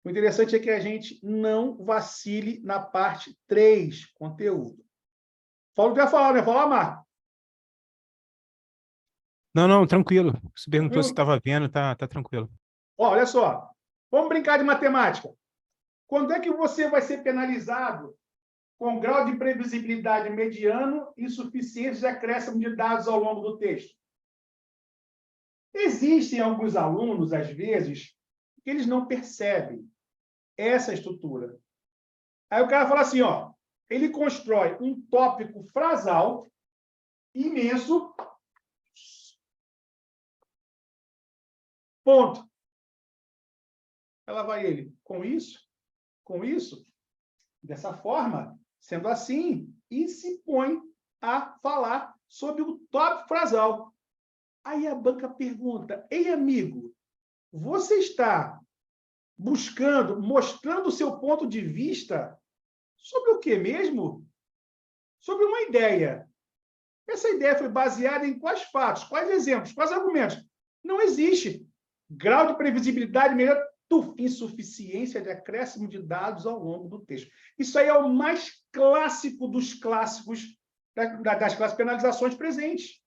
O interessante é que a gente não vacile na parte 3, conteúdo. Fala o que ia falar, né? Fala, Marco. Não, tranquilo. Você perguntou Tranquilo? se estava vendo, tá tranquilo. Ó, olha só. Vamos brincar de matemática. Quando é que você vai ser penalizado com grau de previsibilidade mediano e suficiente de acréscimo de dados ao longo do texto? Existem alguns alunos, às vezes, que eles não percebem essa estrutura. Aí o cara fala assim, ó, ele constrói um tópico frasal imenso, ponto. Ela vai ele, com isso, dessa forma, sendo assim, e se põe a falar sobre o tópico frasal. Aí a banca pergunta, ei, amigo, você está buscando, mostrando o seu ponto de vista sobre o que mesmo? Sobre uma ideia. Essa ideia foi baseada em quais fatos, quais exemplos, quais argumentos? Não existe grau de previsibilidade melhor, insuficiência de acréscimo de dados ao longo do texto. Isso aí é o mais clássico dos clássicos das penalizações presentes.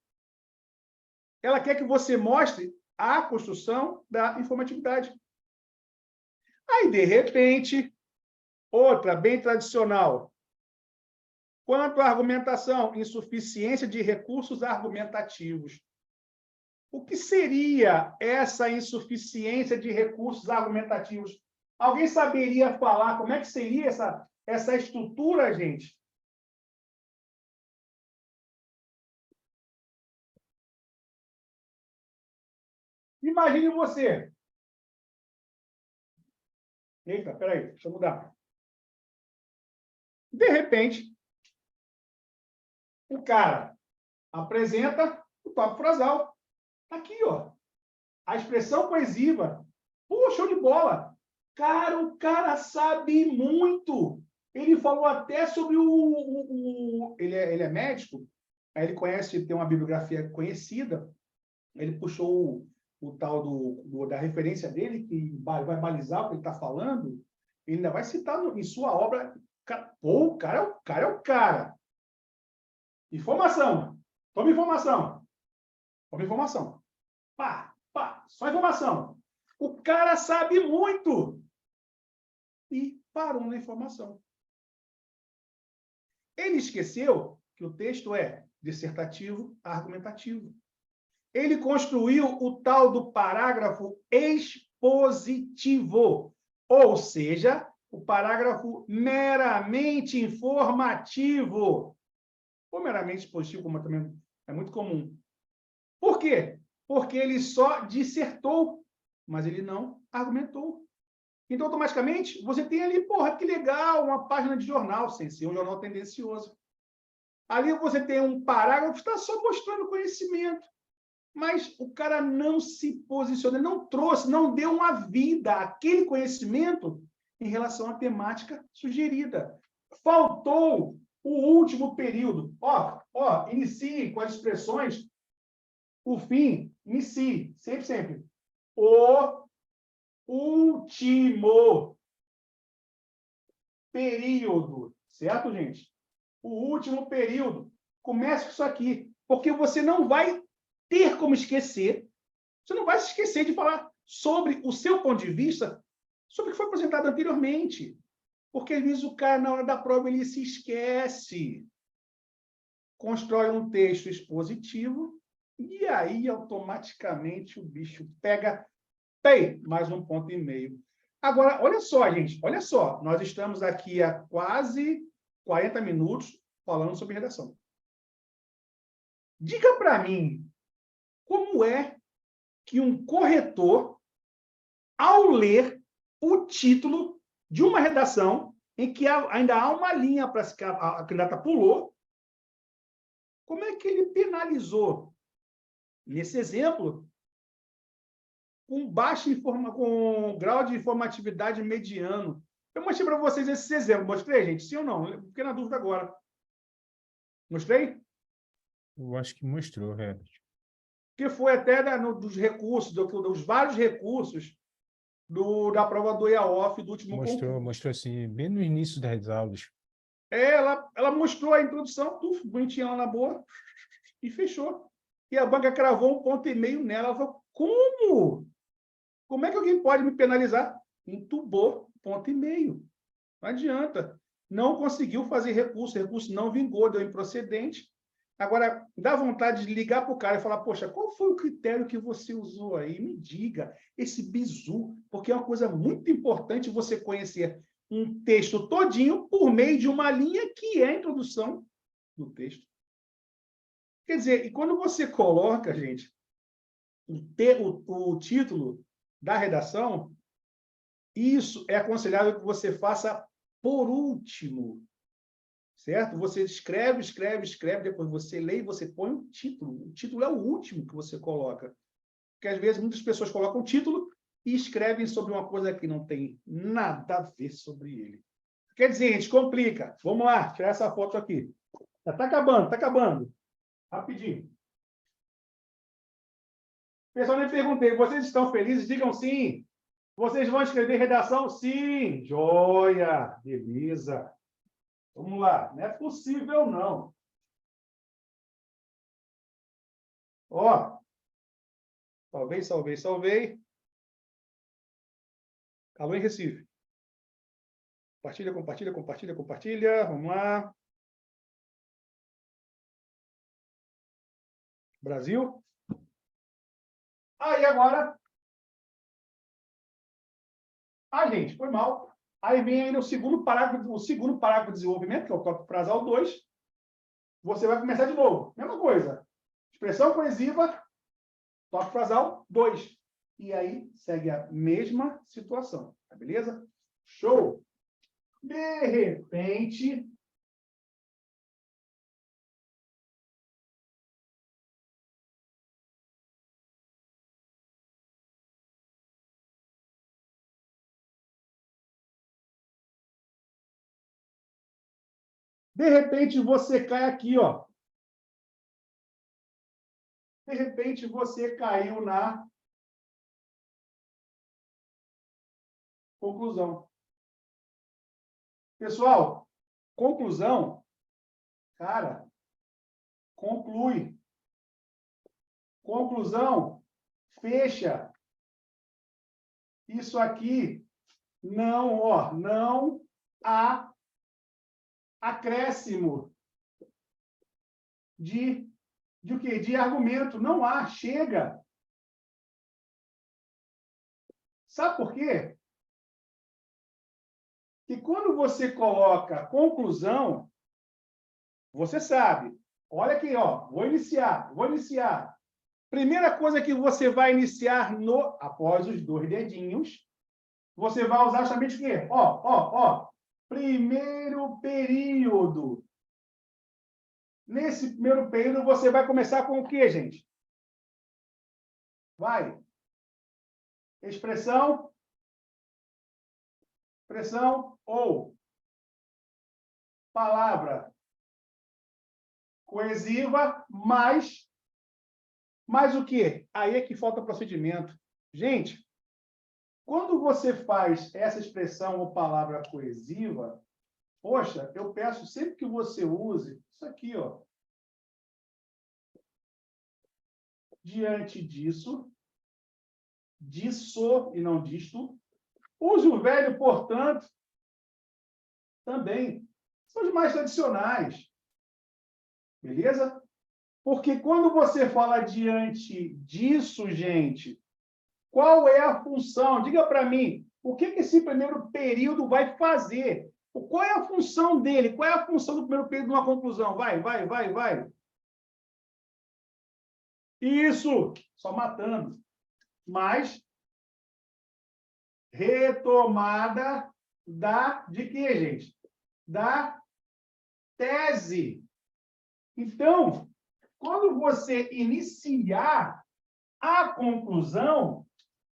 Ela quer que você mostre a construção da informatividade. Aí, de repente, outra bem tradicional. Quanto à argumentação, insuficiência de recursos argumentativos. O que seria essa insuficiência de recursos argumentativos? Alguém saberia falar como é que seria essa estrutura, gente? Imagine você. Eita, peraí, deixa eu mudar. De repente, o cara apresenta o tópico frasal. Aqui, ó. A expressão coesiva. Pô, show de bola. Cara, o cara sabe muito. Ele falou até sobre ele é médico, aí ele conhece, tem uma bibliografia conhecida, ele puxou o tal da referência dele, que vai balizar o que ele está falando, ele ainda vai citar em sua obra. Pô, o cara é o cara. Informação. Toma informação. Toma informação. Pá, só informação. O cara sabe muito. E parou na informação. Ele esqueceu que o texto é dissertativo, argumentativo. Ele construiu o tal do parágrafo expositivo, ou seja, o parágrafo meramente informativo. Ou meramente expositivo, como também é muito comum. Por quê? Porque ele só dissertou, mas ele não argumentou. Então, automaticamente, você tem ali, porra, que legal, uma página de jornal, sem ser um jornal tendencioso. Ali você tem um parágrafo que está só mostrando conhecimento. Mas o cara não se posicionou, não trouxe, não deu uma vida àquele conhecimento em relação à temática sugerida. Faltou o último período. Inicie com as expressões, o fim, inicie, sempre. O último período, certo, gente? O último período. Comece com isso aqui, porque você não vai ter como esquecer, você não vai se esquecer de falar sobre o seu ponto de vista, sobre o que foi apresentado anteriormente. Porque, às vezes, o cara, na hora da prova, ele se esquece. Constrói um texto expositivo e aí, automaticamente, o bicho pega, mais 1,5 ponto. Agora, olha só, gente, olha só. Nós estamos aqui há quase 40 minutos falando sobre redação. Diga para mim como é que um corretor, ao ler o título de uma redação em que ainda há uma linha para a candidata pulou, como é que ele penalizou Nesse exemplo, com grau de informatividade mediano. Eu mostrei para vocês esses exemplos. Mostrei, gente? Sim ou não? Eu fiquei na dúvida agora. Mostrei? Eu acho que mostrou, Herbert. Que foi até dos recursos, dos vários recursos da prova do IAOF do último concurso. Mostrou assim, bem no início das aulas. Ela mostrou a introdução, bonitinha lá na boa, e fechou. E a banca cravou 1,5 ponto nela. Ela falou, como? Como é que alguém pode me penalizar? Entubou 1,5 ponto. Não adianta. Não conseguiu fazer recurso, o recurso não vingou, deu improcedente. Agora, dá vontade de ligar para o cara e falar, poxa, qual foi o critério que você usou aí? Me diga, esse bizu, porque é uma coisa muito importante você conhecer um texto todinho por meio de uma linha que é a introdução do texto. Quer dizer, e quando você coloca, gente, o título da redação, isso é aconselhável que você faça por último, certo? Você escreve, depois você lê e você põe o título. O título é o último que você coloca. Porque, às vezes, muitas pessoas colocam o título e escrevem sobre uma coisa que não tem nada a ver sobre ele. Quer dizer, gente, complica. Vamos lá, tirar essa foto aqui. Já está acabando, está acabando. Rapidinho. Pessoal, eu perguntei, vocês estão felizes? Digam sim. Vocês vão escrever redação? Sim. Joia. Beleza. Vamos lá. Não é possível, não. Ó. Salvei. Alô em Recife. Compartilha. Vamos lá. Brasil. Aí agora. Gente, foi mal. Aí vem aí o segundo parágrafo de desenvolvimento, que é o tópico frasal 2. Você vai começar de novo. Mesma coisa. Expressão coesiva, tópico frasal 2. E aí segue a mesma situação. Tá beleza? Show! De repente, você cai aqui, ó. De repente, você caiu na conclusão. Pessoal, conclusão, cara, conclui. Conclusão, fecha. Isso aqui não há acréscimo de o quê? De argumento. Não há, chega. Sabe por quê? Que quando você coloca conclusão, você sabe. Olha aqui, ó, vou iniciar. Primeira coisa que você vai iniciar após os 2 dedinhos, você vai usar justamente o quê? Primeiro período. Nesse primeiro período, você vai começar com o quê, gente? Vai. Expressão ou palavra coesiva, mais o quê? Aí é que falta procedimento. Gente, quando você faz essa expressão ou palavra coesiva, poxa, eu peço sempre que você use isso aqui, ó. Diante disso e não disto, use o velho, portanto, também. São os mais tradicionais. Beleza? Porque quando você fala diante disso, gente, qual é a função? Diga para mim, o que esse primeiro período vai fazer? Qual é a função dele? Qual é a função do primeiro período de uma conclusão? Vai. Isso, só matando. Mas retomada de quê, gente? Da tese. Então, quando você iniciar a conclusão,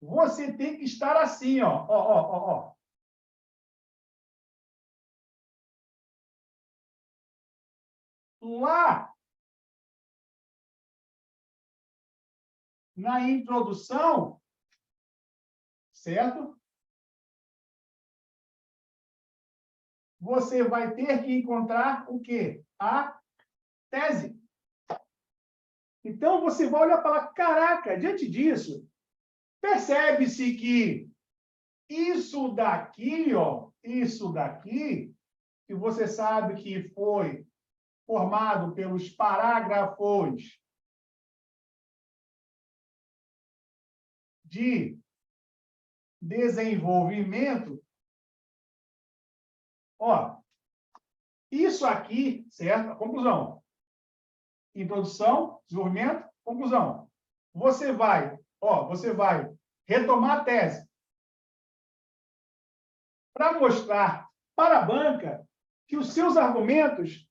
você tem que estar assim, ó. Lá na introdução, certo? Você vai ter que encontrar o quê? A tese. Então, você vai olhar e falar, caraca, diante disso, percebe-se que isso daqui, que você sabe que foi formado pelos parágrafos de desenvolvimento, isso aqui, certo? A conclusão. Introdução, desenvolvimento, conclusão. Você vai retomar a tese para mostrar para a banca que os seus argumentos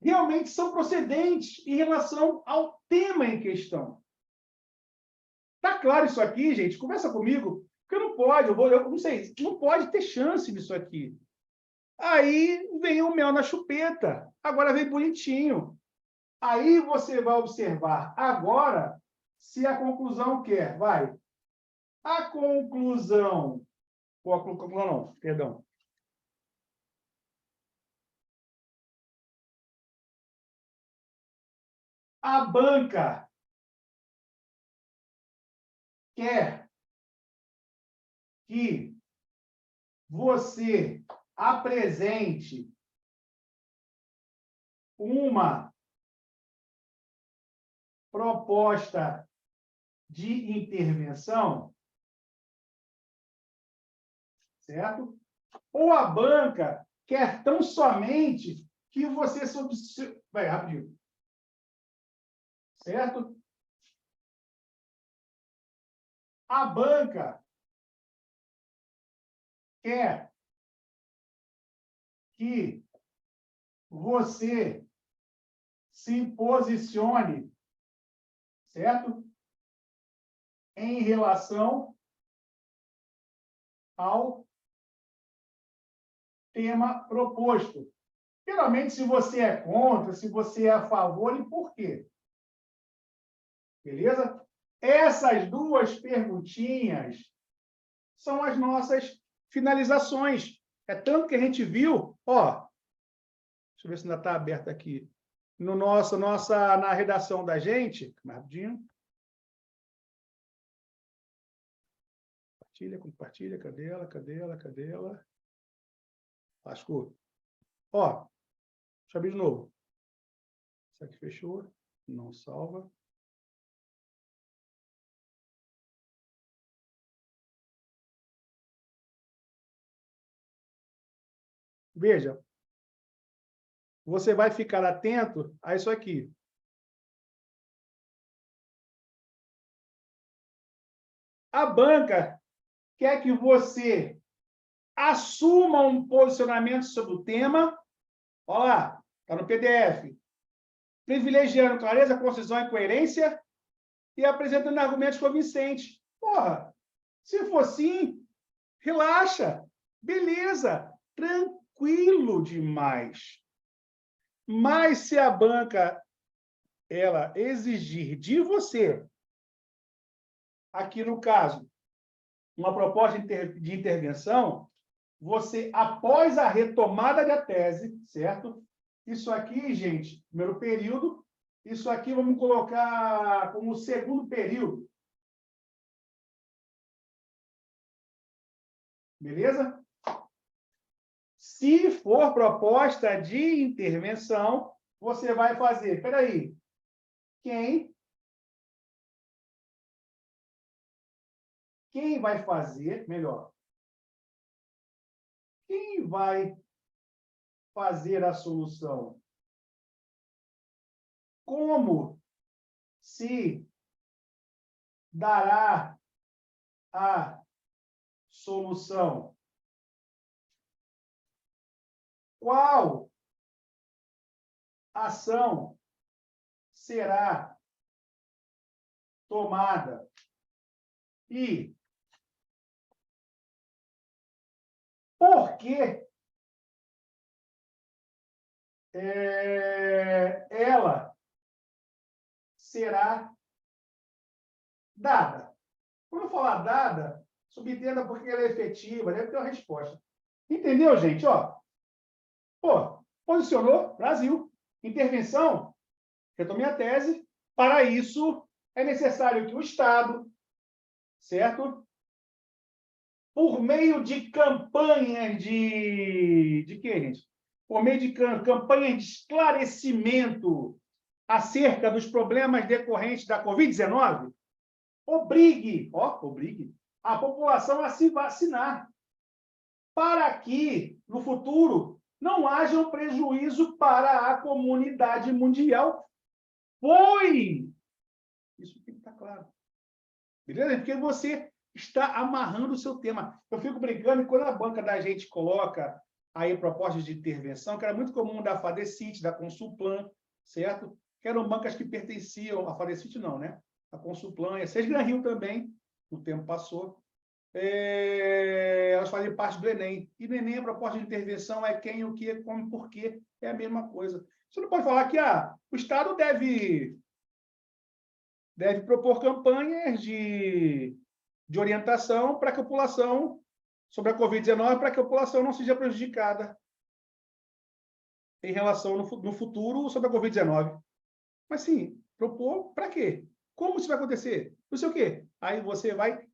realmente são procedentes em relação ao tema em questão. Tá claro isso aqui, gente? Conversa comigo, porque não pode, eu não sei, não pode ter chance nisso aqui. Aí vem o mel na chupeta, agora vem bonitinho. Aí você vai observar agora se a conclusão quer. Vai. A conclusão... Não, perdão. A banca quer que você apresente uma proposta de intervenção, certo? Ou a banca quer tão somente que você... Vai, rapidinho. Certo? A banca quer que você se posicione, certo? Em relação ao tema proposto. Geralmente, se você é contra, se você é a favor, e por quê? Beleza? Essas duas perguntinhas são as nossas finalizações. É tanto que a gente viu, deixa eu ver se ainda está aberto aqui, na redação da gente, rapidinho. Compartilha, cadê ela? Lascou. Deixa eu abrir de novo. Isso aqui fechou, não salva. Veja, você vai ficar atento a isso aqui. A banca quer que você assuma um posicionamento sobre o tema. Olha lá, está no PDF. Privilegiando clareza, concisão e coerência e apresentando argumentos convincentes. Se for assim, relaxa. Beleza, tranquilo demais. Mas se a banca ela exigir de você, aqui no caso, uma proposta de intervenção, você, após a retomada da tese, certo? Isso aqui, gente, primeiro período, isso aqui vamos colocar como segundo período. Beleza? Se for proposta de intervenção, você vai fazer, espera aí, quem vai fazer, melhor, quem vai fazer a solução? Como se dará a solução? Qual ação será tomada e por que ela será dada. Quando eu falar dada, subentenda porque ela é efetiva, deve ter uma resposta. Entendeu, gente? Ó, pô, posicionou, Brasil. Intervenção, retomei a tese. Para isso, é necessário que o Estado, certo? Por meio de campanhas de quê, gente? Por meio de campanhas de esclarecimento acerca dos problemas decorrentes da Covid-19, obrigue a população a se vacinar, para que, no futuro, não haja um prejuízo para a comunidade mundial. Isso tem que estar claro. Beleza? Porque você está amarrando o seu tema. Eu fico brincando, e quando a banca da gente coloca aí propostas de intervenção, que era muito comum da Fadecit, da Consulplan, certo? Que eram bancas que pertenciam à Fadecit, não, né? A Consulplan e a Sesgran Rio também, o tempo passou. Elas fazem parte do Enem. E no Enem a proposta de intervenção é quem, o que, como, por quê. É a mesma coisa. Você não pode falar que o Estado deve propor campanhas de orientação para que a população, sobre a Covid-19, para que a população não seja prejudicada em relação no futuro sobre a Covid-19. Mas sim, propor para quê? Como isso vai acontecer? Não sei o quê. Aí você vai,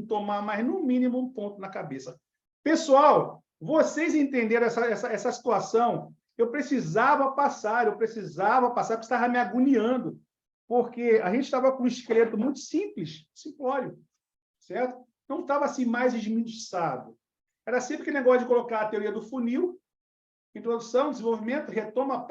tomar mais no mínimo um ponto na cabeça. Pessoal, vocês entenderam essa situação? Eu precisava passar, porque estava me agoniando. Porque a gente estava com um esqueleto muito simples, simplório, certo? Não estava assim mais esmiuçado. Era sempre aquele negócio de colocar a teoria do funil, introdução, desenvolvimento, retoma,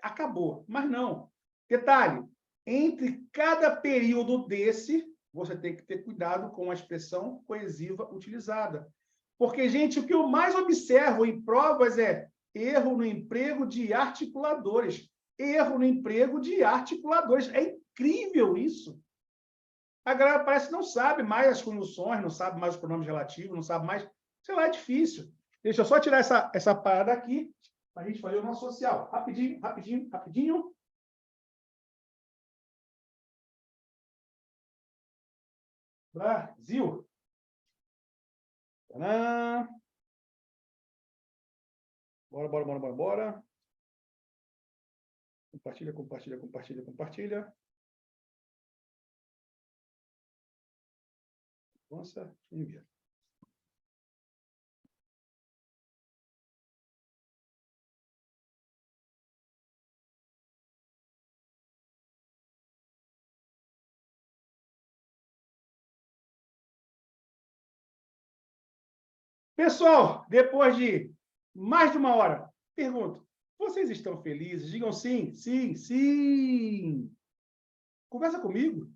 acabou. Mas não. Detalhe, entre cada período desse, você tem que ter cuidado com a expressão coesiva utilizada. Porque, gente, o que eu mais observo em provas é erro no emprego de articuladores. Erro no emprego de articuladores. É incrível isso. A galera parece que não sabe mais as conjunções, não sabe mais os pronomes relativos, não sabe mais... Sei lá, é difícil. Deixa eu só tirar essa parada aqui para a gente fazer o nosso social. Rapidinho. Brasil. Tadã. Bora. Compartilha. Nossa, envia. Pessoal, depois de mais de uma hora, pergunto, vocês estão felizes? Digam sim, sim, sim. Conversa comigo.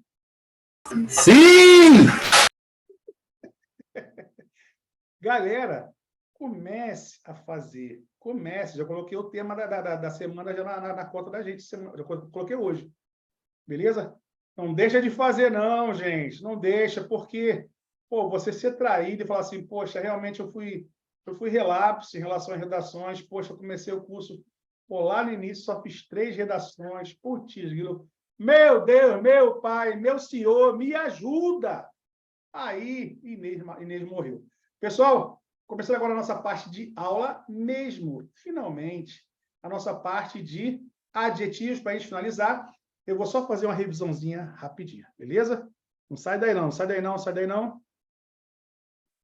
Sim! Galera, comece a fazer. Comece. Já coloquei o tema da semana já na conta da gente. Já coloquei hoje. Beleza? Não deixa de fazer, não, gente. Não deixa, porque você ser traído e falar assim, poxa, realmente eu fui relapso em relação às redações. Poxa, eu comecei o curso lá no início, só fiz 3 redações. Putz, meu Deus, meu pai, meu senhor, me ajuda! Aí, Inês morreu. Pessoal, começando agora a nossa parte de aula mesmo. Finalmente, a nossa parte de adjetivos para a gente finalizar. Eu vou só fazer uma revisãozinha rapidinha, beleza? Não sai daí não.